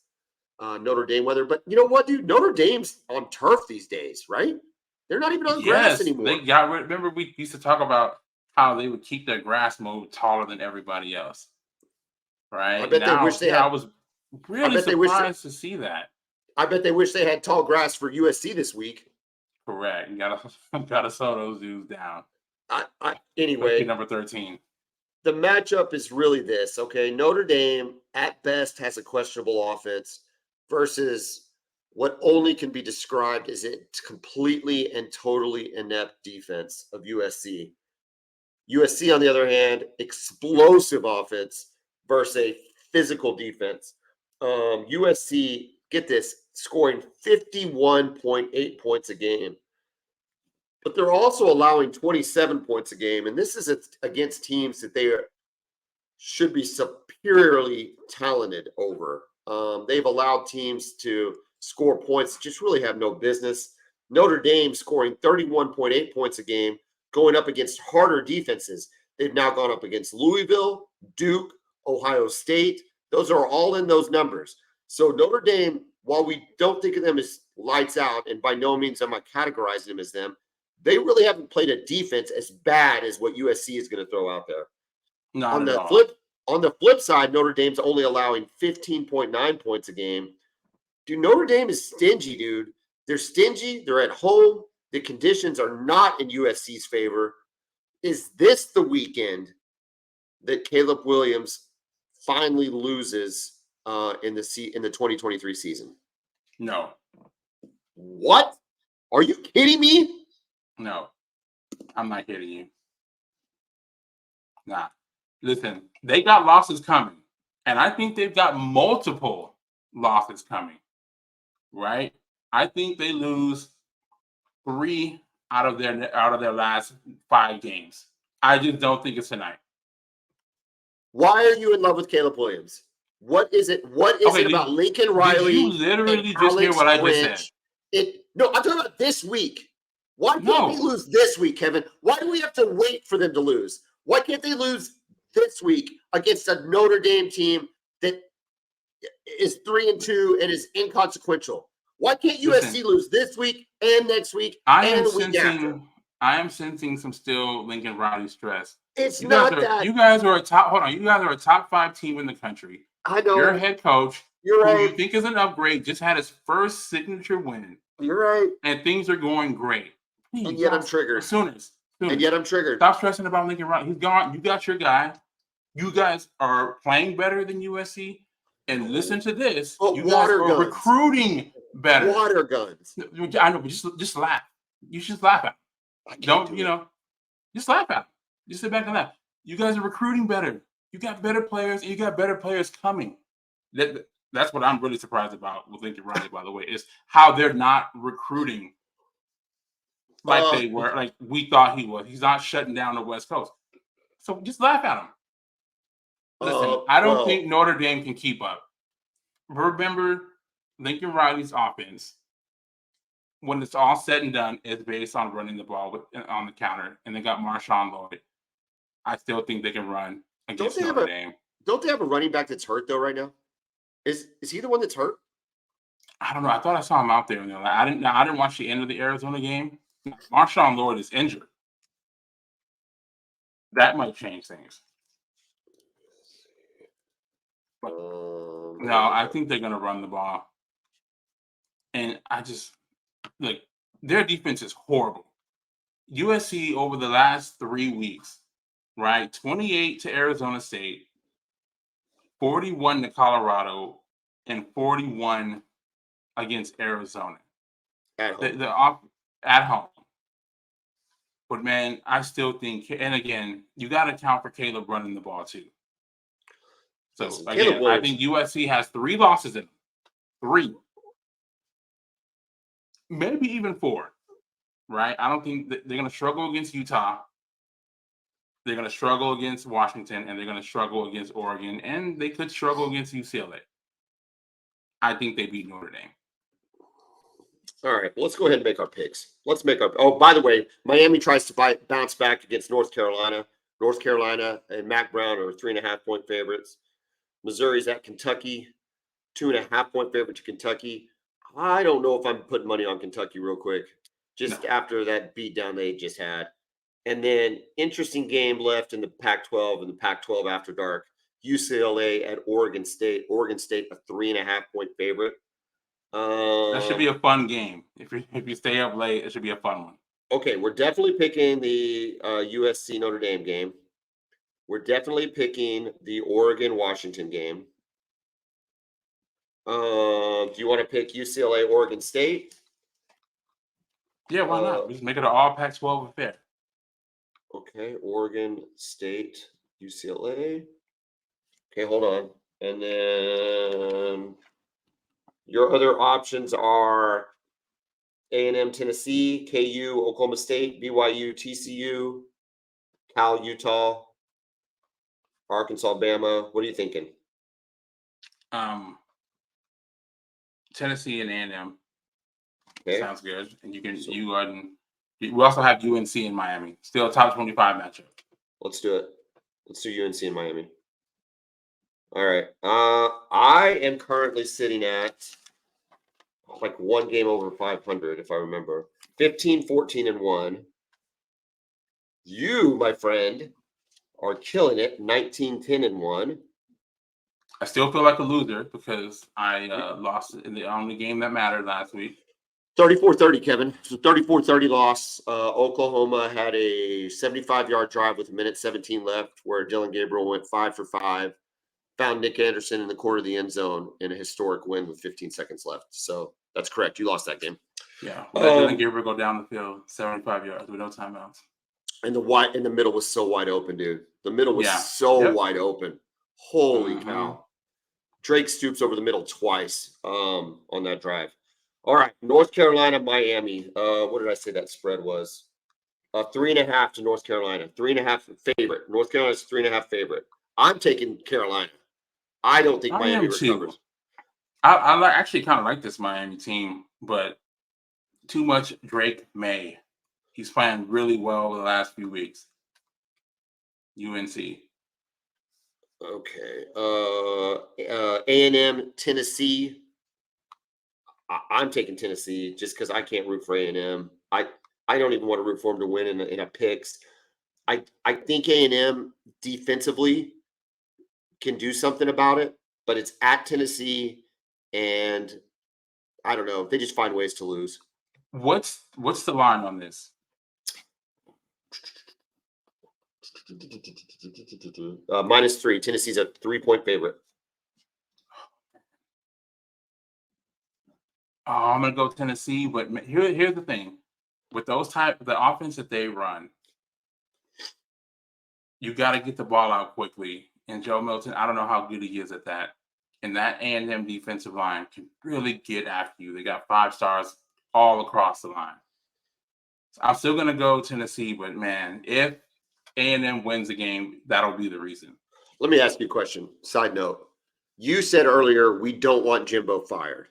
Notre Dame weather. But you know what, dude? Notre Dame's on turf these days, right? They're not even on grass Yes, anymore. they got rid. Remember, we used to talk about how they would keep their grass mode taller than everybody else, right? I bet they wish they I had. was I really bet they wish. surprised to see that. I bet they wish they had tall grass for USC this week. Correct. You gotta slow those dudes down. Especially Anyway, number 13. the matchup is really this. Okay, Notre Dame at best has a questionable offense versus what only can be described as a completely and totally inept defense of USC. USC, on the other hand, explosive offense versus a physical defense. USC, get this, scoring 51.8 points a game. But they're also allowing 27 points a game. And this is against teams that they should be superiorly talented over. They've allowed teams to score points that just really have no business. Notre Dame scoring 31.8 points a game, going up against harder defenses. They've now gone up against Louisville, Duke, Ohio State. Those are all in those numbers. So Notre Dame, while we don't think of them as lights out, and by no means am I categorizing them as them, they really haven't played a defense as bad as what USC is going to throw out there. Not On at the all. flip side, Notre Dame's only allowing 15.9 points a game. Dude, Notre Dame is stingy, dude. They're stingy. They're at home. The conditions are not in USC's favor. Is this the weekend that Caleb Williams finally loses in the 2023 season? No. What? Are you kidding me? No. I'm not kidding you. Nah. Listen, they got losses coming. And I think they've got multiple losses coming. Right? I think they lose 3 out of their last 5 games. I just don't think it's tonight. Why are you in love with Caleb Williams? What is it? What is it about Lincoln Riley? Did you literally just Alex hear what I just Grinch? said? No, I'm talking about this week. Why can't we lose this week, Kevin? Why do we have to wait for them to lose? Why can't they lose this week against a Notre Dame team that is 3-2 and is inconsequential? Why can't USC lose this week and next week and the week after? I am sensing some still Lincoln Riley stress. It's not that. You guys are a top. Hold on. You guys are a top 5 team in the country. I know. Your head coach, You're right. who you think is an upgrade, just had his first signature win. You're right. And things are going great. Please, and yet I'm triggered. Sooners. And yet I'm triggered. Stop stressing about Lincoln Riley. He's gone. You got your guy. You guys are playing better than USC. And listen to this. You guys are recruiting better. Water guns. I know, but just laugh. You should laugh at it. Just laugh at it. Just sit back and laugh. You guys are recruiting better. You got better players, and you got better players coming. That's what I'm really surprised about with Lincoln Riley, by the way, is how they're not recruiting like they were, like we thought he was. He's not shutting down the West Coast. So just laugh at him. Listen, I don't think Notre Dame can keep up. Remember, Lincoln Riley's offense, when it's all said and done, is based on running the ball on the counter, and they got Marshawn Lloyd. I still think they can run against Notre Dame. Don't they have a running back that's hurt though right now? Is he the one that's hurt? I don't know. I thought I saw him out there. I didn't watch the end of the Arizona game. Marshawn Lloyd is injured. That might change things. But, no, I think they're going to run the ball. And I just, their defense is horrible. USC over the last 3 weeks right? 28 to Arizona State, 41 to Colorado, and 41 against Arizona. At home. At home. But man, I still think, and again, you got to count for Caleb running the ball too. So Listen, again, I think USC has 3 losses in them. 3, maybe even 4. Right? I don't think they're going to struggle against Utah. They're going to struggle against Washington, and they're going to struggle against Oregon, and they could struggle against UCLA. I think they beat Notre Dame. All right, let's go ahead and make our picks. Let's make our. Oh, by the way, Miami tries to bounce back against North Carolina. North Carolina and Mac Brown are 3.5-point favorites. Missouri's at Kentucky, 2.5-point favorite to Kentucky. I don't know if I'm putting money on Kentucky real quick, just after that beatdown they just had. And then interesting game left in the Pac-12 and the Pac-12 After Dark. UCLA at Oregon State. Oregon State a 3.5-point favorite. That should be a fun game. If you stay up late, it should be a fun one. Okay, we're definitely picking the USC Notre Dame game. We're definitely picking the Oregon Washington game. Do you want to pick UCLA Oregon State? Yeah, why not? We just make it an all Pac-12 affair. Okay, Oregon State, UCLA. Okay, hold on. And then your other options are A&M, Tennessee, KU, Oklahoma State, BYU, TCU, Cal, Utah, Arkansas, Bama. What are you thinking? Tennessee and A&M. Okay. Sounds good. And we also have UNC in Miami. Still a top 25 matchup. Let's do it. Let's do UNC in Miami. All right. I am currently sitting at like one game over 500, if I remember. 15, 14, and 1. You, my friend, are killing it. 19, 10, and 1. I still feel like a loser because I lost in the only game that mattered last week. 34-30, Kevin. So 34-30 loss. Oklahoma had a 75-yard drive with 1:17 left where Dylan Gabriel went 5 for 5. Found Nick Anderson in the corner of the end zone in a historic win with 15 seconds left. So that's correct. You lost that game. Yeah. Let Dylan Gabriel go down the field 75 yards with no timeouts. And the middle was so wide open, dude. The middle was wide open. Holy cow. Drake Stoops over the middle twice on that drive. All right, North Carolina, Miami. What did I say that spread was? 3.5 to North Carolina. 3.5 favorite. North Carolina's 3.5 favorite. I'm taking Carolina. I don't think Miami recovers. I actually kind of like this Miami team, but too much Drake May. He's playing really well the last few weeks. UNC. Okay. A&M, Tennessee. I'm taking Tennessee just because I can't root for A&M. I don't even want to root for them to win in a picks. I think A&M defensively can do something about it, but it's at Tennessee, and I don't know. They just find ways to lose. What's the line on this? -3. Tennessee's a 3-point favorite. Oh, I'm gonna go Tennessee, but here's the thing: with the offense that they run, you got to get the ball out quickly. And Joe Milton, I don't know how good he is at that. And that A&M defensive line can really get after you. They got 5 stars all across the line. So I'm still gonna go Tennessee, but man, if A&M wins the game, that'll be the reason. Let me ask you a question. Side note: you said earlier we don't want Jimbo fired,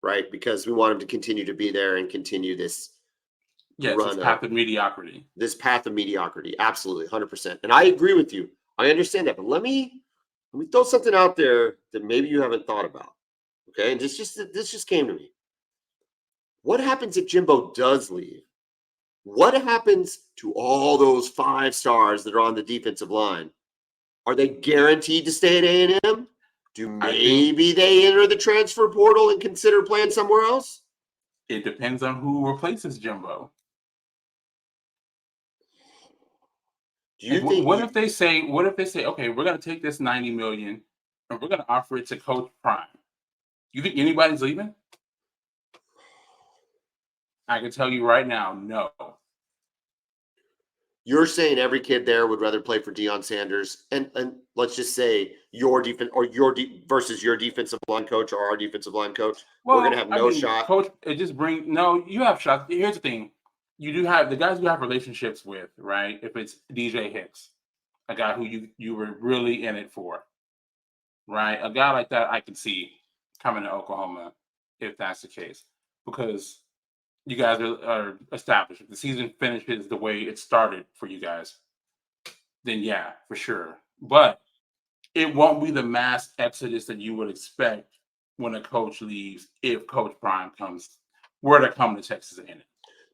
right? Because we want him to continue to be there and continue this. Yes, this path of mediocrity. This path of mediocrity, absolutely, 100%. And I agree with you. I understand that, but let me throw something out there that maybe you haven't thought about. Okay, and this just came to me. What happens if Jimbo does leave? What happens to all those 5 stars that are on the defensive line? Are they guaranteed to stay at A&M? Do maybe they enter the transfer portal and consider playing somewhere else? It depends on who replaces Jimbo. Do you think? What if they say? Okay, we're gonna take this $90 million and we're gonna offer it to Coach Prime. You think anybody's leaving? I can tell you right now, no. You're saying every kid there would rather play for Deion Sanders, and let's just say your defense or versus your defensive line coach or our defensive line coach. Well, we're gonna have no shot. Coach, it just brings no. You have shots. Here's the thing: you do have the guys you have relationships with, right? If it's DJ Hicks, a guy who you were really in it for, right? A guy like that, I can see coming to Oklahoma if that's the case, because you guys are established. If the season finishes the way it started for you guys, then yeah, for sure. But it won't be the mass exodus that you would expect when a coach leaves if Coach Prime were to come to Texas A&M.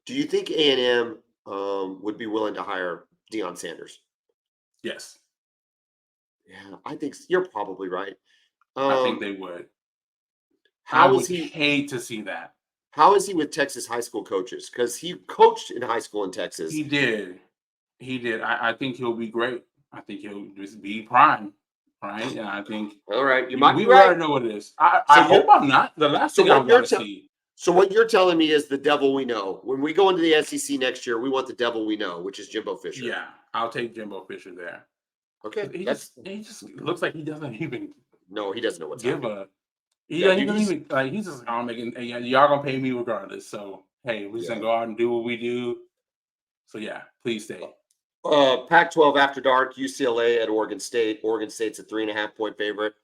Do you think A&M would be willing to hire Deion Sanders? Yes. Yeah, I think you're probably right. I think they would. I would hate to see that. How is he with Texas high school coaches? Because he coached in high school in Texas. He did. I think he'll be great. I think he'll just be Prime, right? And I think all right, you might be right. We already know what it is. I hope I'm not. The last thing I want to see. So what you're telling me is the devil we know. When we go into the SEC next year, we want the devil we know, which is Jimbo Fisher. Yeah, I'll take Jimbo Fisher there. Okay, he just looks like he doesn't even. No, he doesn't know what's happening. He doesn't even like. He's just making. Y'all gonna pay me regardless. So hey, we're just gonna go out and do what we do. So yeah, please stay. Pac-12 after dark. UCLA at Oregon State. Oregon State's a 3.5-point favorite.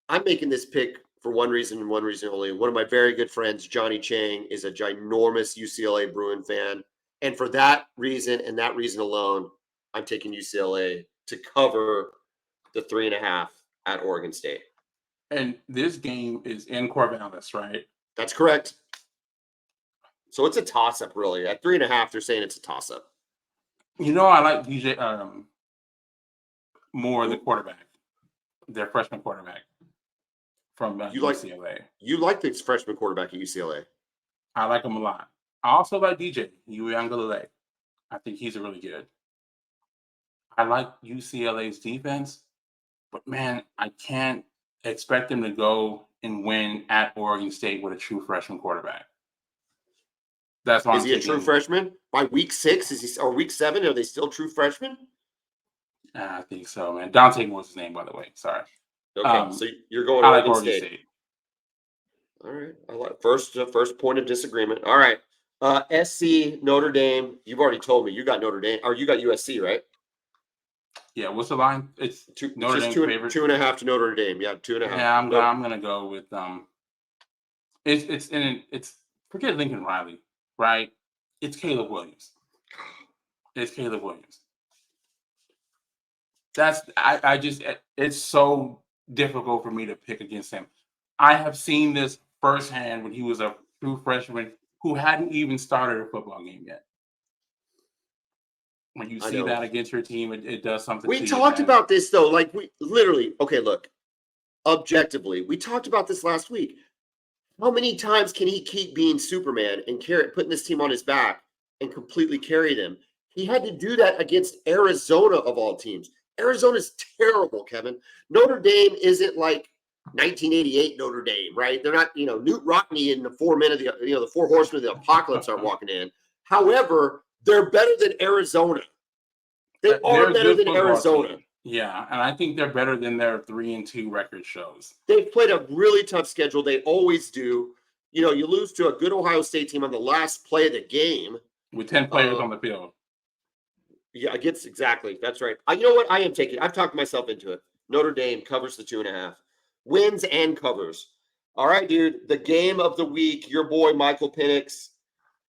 I'm making this pick for one reason and one reason only. One of my very good friends, Johnny Chang, is a ginormous UCLA Bruin fan, and for that reason and that reason alone, I'm taking UCLA to cover the 3.5 at Oregon State. And this game is in Corvallis, right? That's correct. So it's a toss-up, really. At 3.5, they're saying it's a toss-up. You know, I like DJ Moore, the quarterback, their freshman quarterback from UCLA. You like the freshman quarterback at UCLA? I like him a lot. I also like DJ Uiagalelei. I think he's really good. I like UCLA's defense, but man, I can't expect them to go and win at Oregon State with a true freshman quarterback. That's why is he a true freshman? By week 6, or week 7? Are they still true freshmen? I think so, man. Dante Moore's his name, by the way. Sorry. Okay, so you're going I Oregon like Oregon State. All right, I like first point of disagreement. All right, SC Notre Dame. You've already told me you got Notre Dame, or you got USC, right? Yeah. What's the line? It's Notre Dame's favorite. 2.5 to Notre Dame. Yeah, 2.5. Yeah, I'm gonna go with It's forget Lincoln Riley, right? It's Caleb Williams. It's so difficult for me to pick against him. I have seen this firsthand when he was a true freshman who hadn't even started a football game yet. When you see that against your team, it does something. We talked about this though, like we literally. Okay, look, objectively, we talked about this last week. How many times can he keep being Superman and putting this team on his back and completely carry them? He had to do that against Arizona of all teams. Arizona's terrible, Kevin. Notre Dame isn't like 1988 Notre Dame, right? They're not, Newt Rockne and the 4 men of the 4 horsemen of the apocalypse are walking in. However, they're better than Arizona. They're better than Arizona. Team. Yeah, and I think they're better than their 3-2 record shows. They've played a really tough schedule. They always do. You lose to a good Ohio State team on the last play of the game. With 10 players on the field. Yeah, exactly. That's right. You know what? I am taking. I've talked myself into it. Notre Dame covers the 2.5. Wins and covers. All right, dude. The game of the week, your boy Michael Penix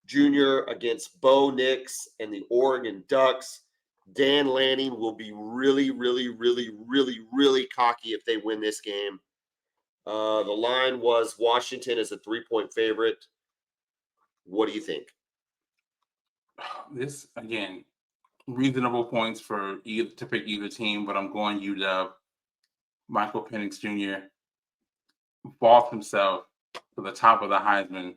Jr. against Bo Nix and the Oregon Ducks. Dan Lanning will be really, really, really, really, really cocky if they win this game. The line was Washington as a 3-point favorite. What do you think? This, again, reasonable points to pick either team, but I'm going UW. Michael Penix Jr. vaulted himself to the top of the Heisman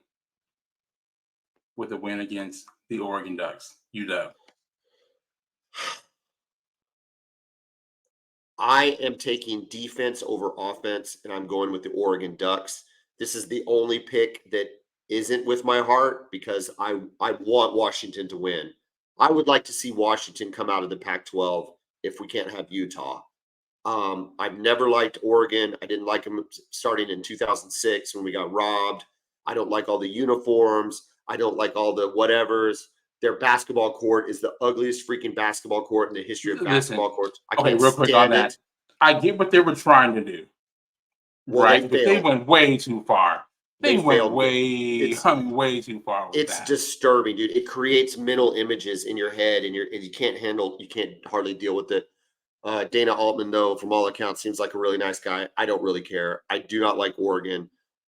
with a win against the Oregon Ducks. UW. I am taking defense over offense, and I'm going with the Oregon Ducks. This is the only pick that isn't with my heart because I want Washington to win. I would like to see Washington come out of the Pac-12 if we can't have Utah. I've never liked Oregon. I didn't like them starting in 2006 when we got robbed. I don't like all the uniforms. I don't like all the whatevers. Their basketball court is the ugliest freaking basketball court in the history of Listen, basketball courts. I okay, can't real quick on stand that. it. I get what they were trying to do, Well, they right? But they failed. went way too far. They went failed. way too far with It's that. disturbing, dude. It creates mental images in your head, and you can't hardly deal with it. Dana Altman, though, from all accounts, seems like a really nice guy. I don't really care. I do not like Oregon,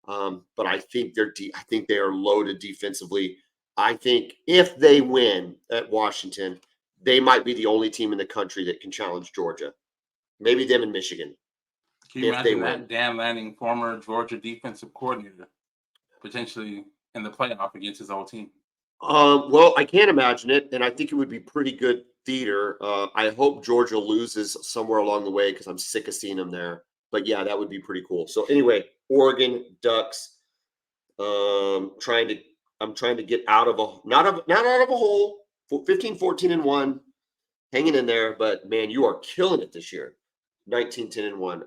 but I think I think they are loaded defensively. I think if they win at Washington, they might be the only team in the country that can challenge Georgia. Maybe them in Michigan. Can you If they imagine win. that? Dan Lanning, former Georgia defensive coordinator, potentially in the playoff against his old team. Well, I can't imagine it, and I think it would be pretty good theater. I hope Georgia loses somewhere along the way because I'm sick of seeing them there. But yeah, that would be pretty cool. So anyway, Oregon Ducks. I'm trying to get out of not out of a hole. 15, 14, and 1, hanging in there. But man, you are killing it this year. 19, 10, and 1.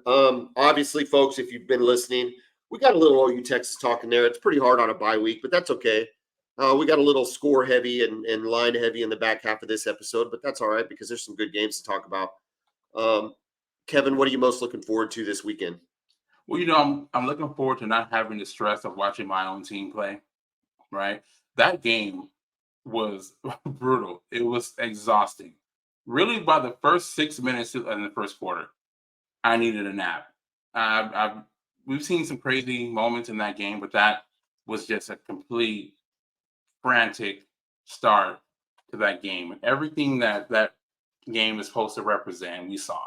Obviously, folks, if you've been listening, we got a little OU Texas talking there. It's pretty hard on a bye week, but that's okay. We got a little score heavy and line heavy in the back half of this episode, but that's all right because there's some good games to talk about. Kevin, what are you most looking forward to this weekend? Well, I'm looking forward to not having the stress of watching my own team play. Right, that game was brutal. It was exhausting. Really, by the first 6 minutes in the first quarter, I needed a nap. We've seen some crazy moments in that game, but that was just a complete frantic start to that game. And everything that game is supposed to represent, we saw.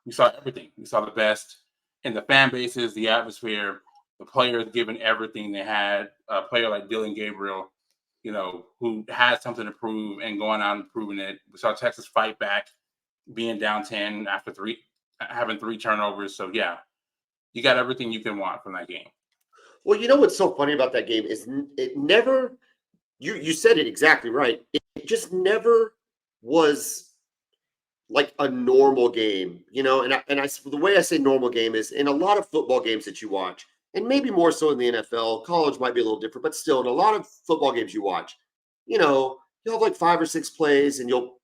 We saw everything. We saw the best in the fan bases, the atmosphere, the players giving everything they had. A player like Dylan Gabriel, who had something to prove and going out and proving it. We saw Texas fight back, being down 10 after having 3 turnovers. So yeah, you got everything you can want from that game. Well, you know what's so funny about that game is it never. You said it exactly right. It just never was like a normal game, the way I say normal game is in a lot of football games that you watch, and maybe more so in the NFL. College might be a little different, but still, in a lot of football games you watch, you'll have like 5 or 6 plays, and you'll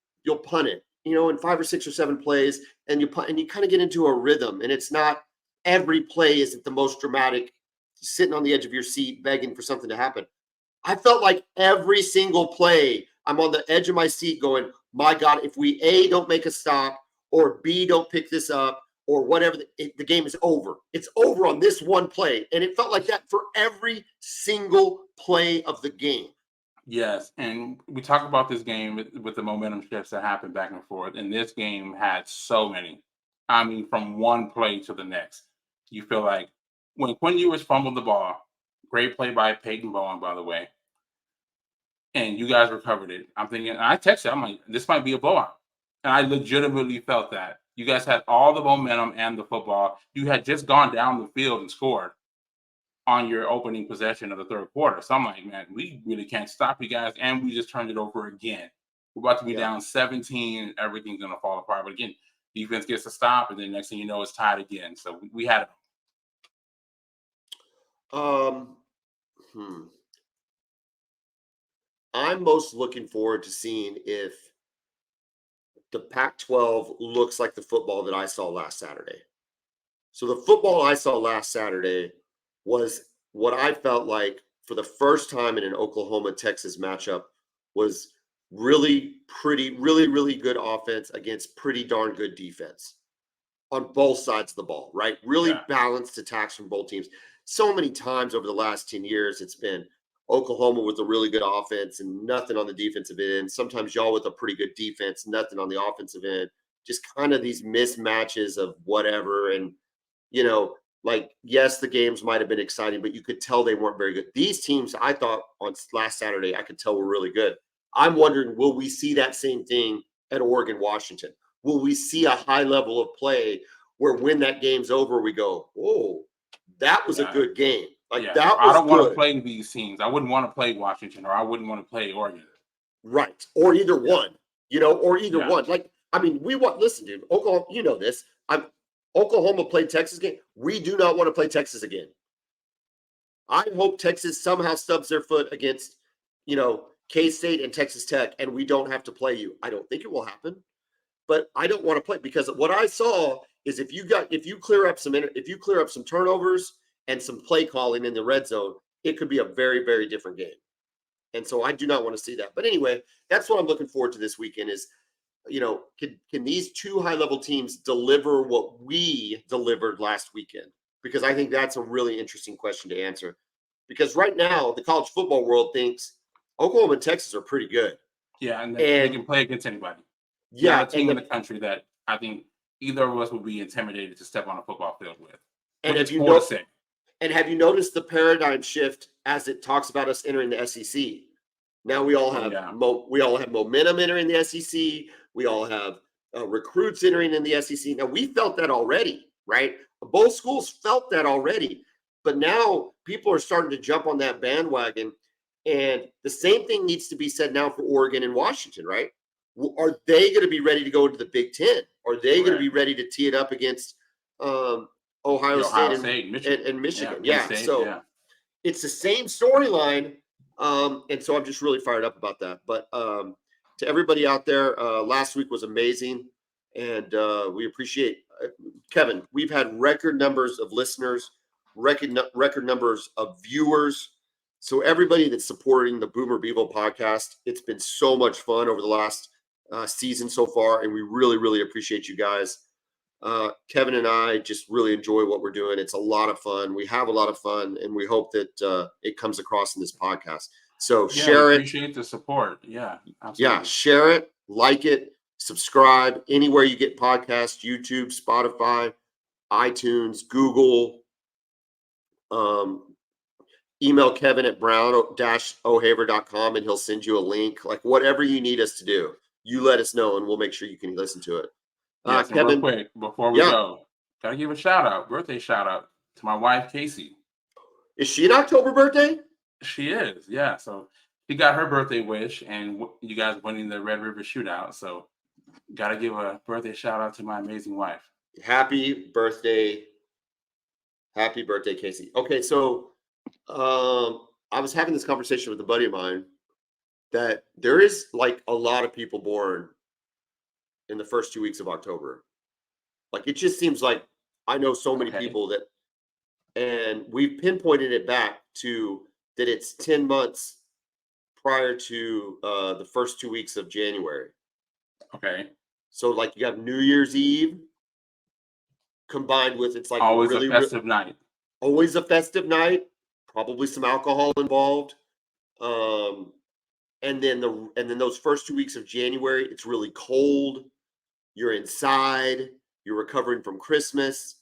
punt it, in 5 or 6 or 7 plays, and you punt, and you kind of get into a rhythm, and it's not every play isn't the most dramatic, sitting on the edge of your seat begging for something to happen. I felt like every single play, I'm on the edge of my seat going, my God, if we A, don't make a stop, or B, don't pick this up, or whatever, the game is over. It's over on this one play. And it felt like that for every single play of the game. Yes, and we talk about this game with the momentum shifts that happen back and forth, and this game had so many. I mean, from one play to the next. You feel like when Quinn Ewers fumbled the ball, great play by Peyton Bowen, by the way, and you guys recovered it. I'm thinking, and I texted, I'm like, this might be a blowout. And I legitimately felt that. You guys had all the momentum and the football. You had just gone down the field and scored on your opening possession of the third quarter. So I'm like, man, we really can't stop you guys. And we just turned it over again. We're about to be down 17. Everything's going to fall apart. But again, defense gets a stop, and then next thing you know, it's tied again. So we had it. I'm most looking forward to seeing if the Pac-12 looks like the football that I saw last Saturday. So the football I saw last Saturday was what I felt like for the first time in an Oklahoma-Texas matchup was really good offense against pretty darn good defense on both sides of the ball, right? Really balanced attacks from both teams. So many times over the last 10 years, it's been Oklahoma with a really good offense and nothing on the defensive end. Sometimes y'all with a pretty good defense, nothing on the offensive end. Just kind of these mismatches of whatever. And, yes, the games might have been exciting, but you could tell they weren't very good. These teams, I thought on last Saturday, I could tell were really good. I'm wondering, will we see that same thing at Oregon, Washington? Will we see a high level of play where when that game's over, we go, "Oh, that was a good game." Like that was I don't want to good. play these teams. I wouldn't want to play Washington, or I wouldn't want to play Oregon. Right. Or either one, or either Yeah. one. Like, I mean, listen, dude, Oklahoma, you know this. Oklahoma played Texas game. We do not want to play Texas again. I hope Texas somehow stubs their foot against, K-State and Texas Tech, and we don't have to play you. I don't think it will happen, but I don't want to play because what I saw is if you clear up some turnovers and some play calling in the red zone, it could be a very, very different game. And so I do not want to see that. But anyway, that's what I'm looking forward to this weekend is, can these two high-level teams deliver what we delivered last weekend? Because I think that's a really interesting question to answer. Because right now, the college football world thinks Oklahoma and Texas are pretty good. Yeah, and they can play against anybody. Yeah, not a team in the country that I think either of us would be intimidated to step on a football field with. And have you noticed the paradigm shift as it talks about us entering the SEC? Now we all have momentum entering the SEC. We all have recruits entering in the SEC. Now we felt that already, right? Both schools felt that already, but now people are starting to jump on that bandwagon. And the same thing needs to be said now for Oregon and Washington, right? Are they going to be ready to go into the Big Ten? Are they going to be ready to tee it up against Ohio State and Michigan? Yeah. It's the same storyline. And so I'm just really fired up about that. But to everybody out there, last week was amazing. And we appreciate Kevin. We've had record numbers of listeners, record numbers of viewers. So everybody that's supporting the Boomer Bevo podcast, it's been so much fun over the last season so far. And we really, really appreciate you guys. Kevin and I just really enjoy what we're doing. It's a lot of fun. We have a lot of fun, and we hope that it comes across in this podcast. So share it. Appreciate the support. Yeah, absolutely. Yeah, share it, like it, subscribe anywhere you get podcasts, YouTube, Spotify, iTunes, Google. Email Kevin at brown-o'haver.com and he'll send you a link. Like whatever you need us to do, you let us know and we'll make sure you can listen to it. Kevin, real quick before we go, gotta give a birthday shout out to my wife Casey. Is she an October birthday? She is, yeah. So she got her birthday wish, and you guys winning the Red River Shootout. So gotta give a birthday shout out to my amazing wife. Happy birthday, Casey. Okay, so I was having this conversation with a buddy of mine that there is like a lot of people born in the first 2 weeks of October. Like it just seems like I know so many people that, and we've pinpointed it back to that it's 10 months prior to the first 2 weeks of January. Okay. So like you have New Year's Eve combined with it's like always a festive night. Always a festive night. Probably some alcohol involved. And then those first 2 weeks of January, it's really cold. You're inside. You're recovering from Christmas.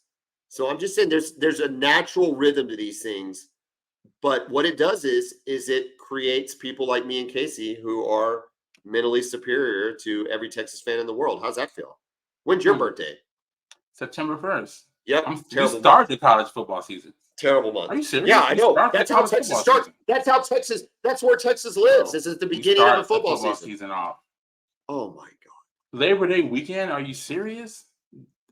So I'm just saying there's a natural rhythm to these things. But what it does is it creates people like me and Casey who are mentally superior to every Texas fan in the world. How's that feel? When's your birthday? September 1st. Yep. We started the college football season. Terrible month. Are you serious? Yeah, I know. That's how Texas starts. That's where Texas lives. This is the beginning of the football season off. Oh my God. Labor Day weekend? Are you serious?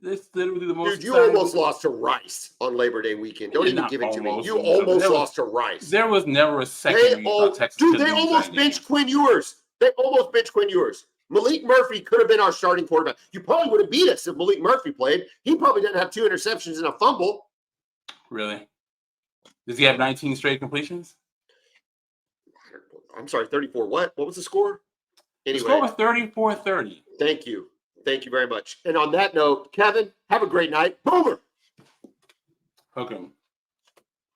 This is literally the most. Dude, you almost lost to Rice on Labor Day weekend. Don't even give it to me. You almost lost to Rice. There was never a second. They almost benched Quinn Ewers. Malik Murphy could have been our starting quarterback. You probably would have beat us if Malik Murphy played. He probably didn't have 2 interceptions and a fumble. Really? Does he have 19 straight completions? I'm sorry, 34. What? What was the score? Anyway, the score was 34-30. Thank you. Thank you very much. And on that note, Kevin, have a great night. Boomer. Hook 'em.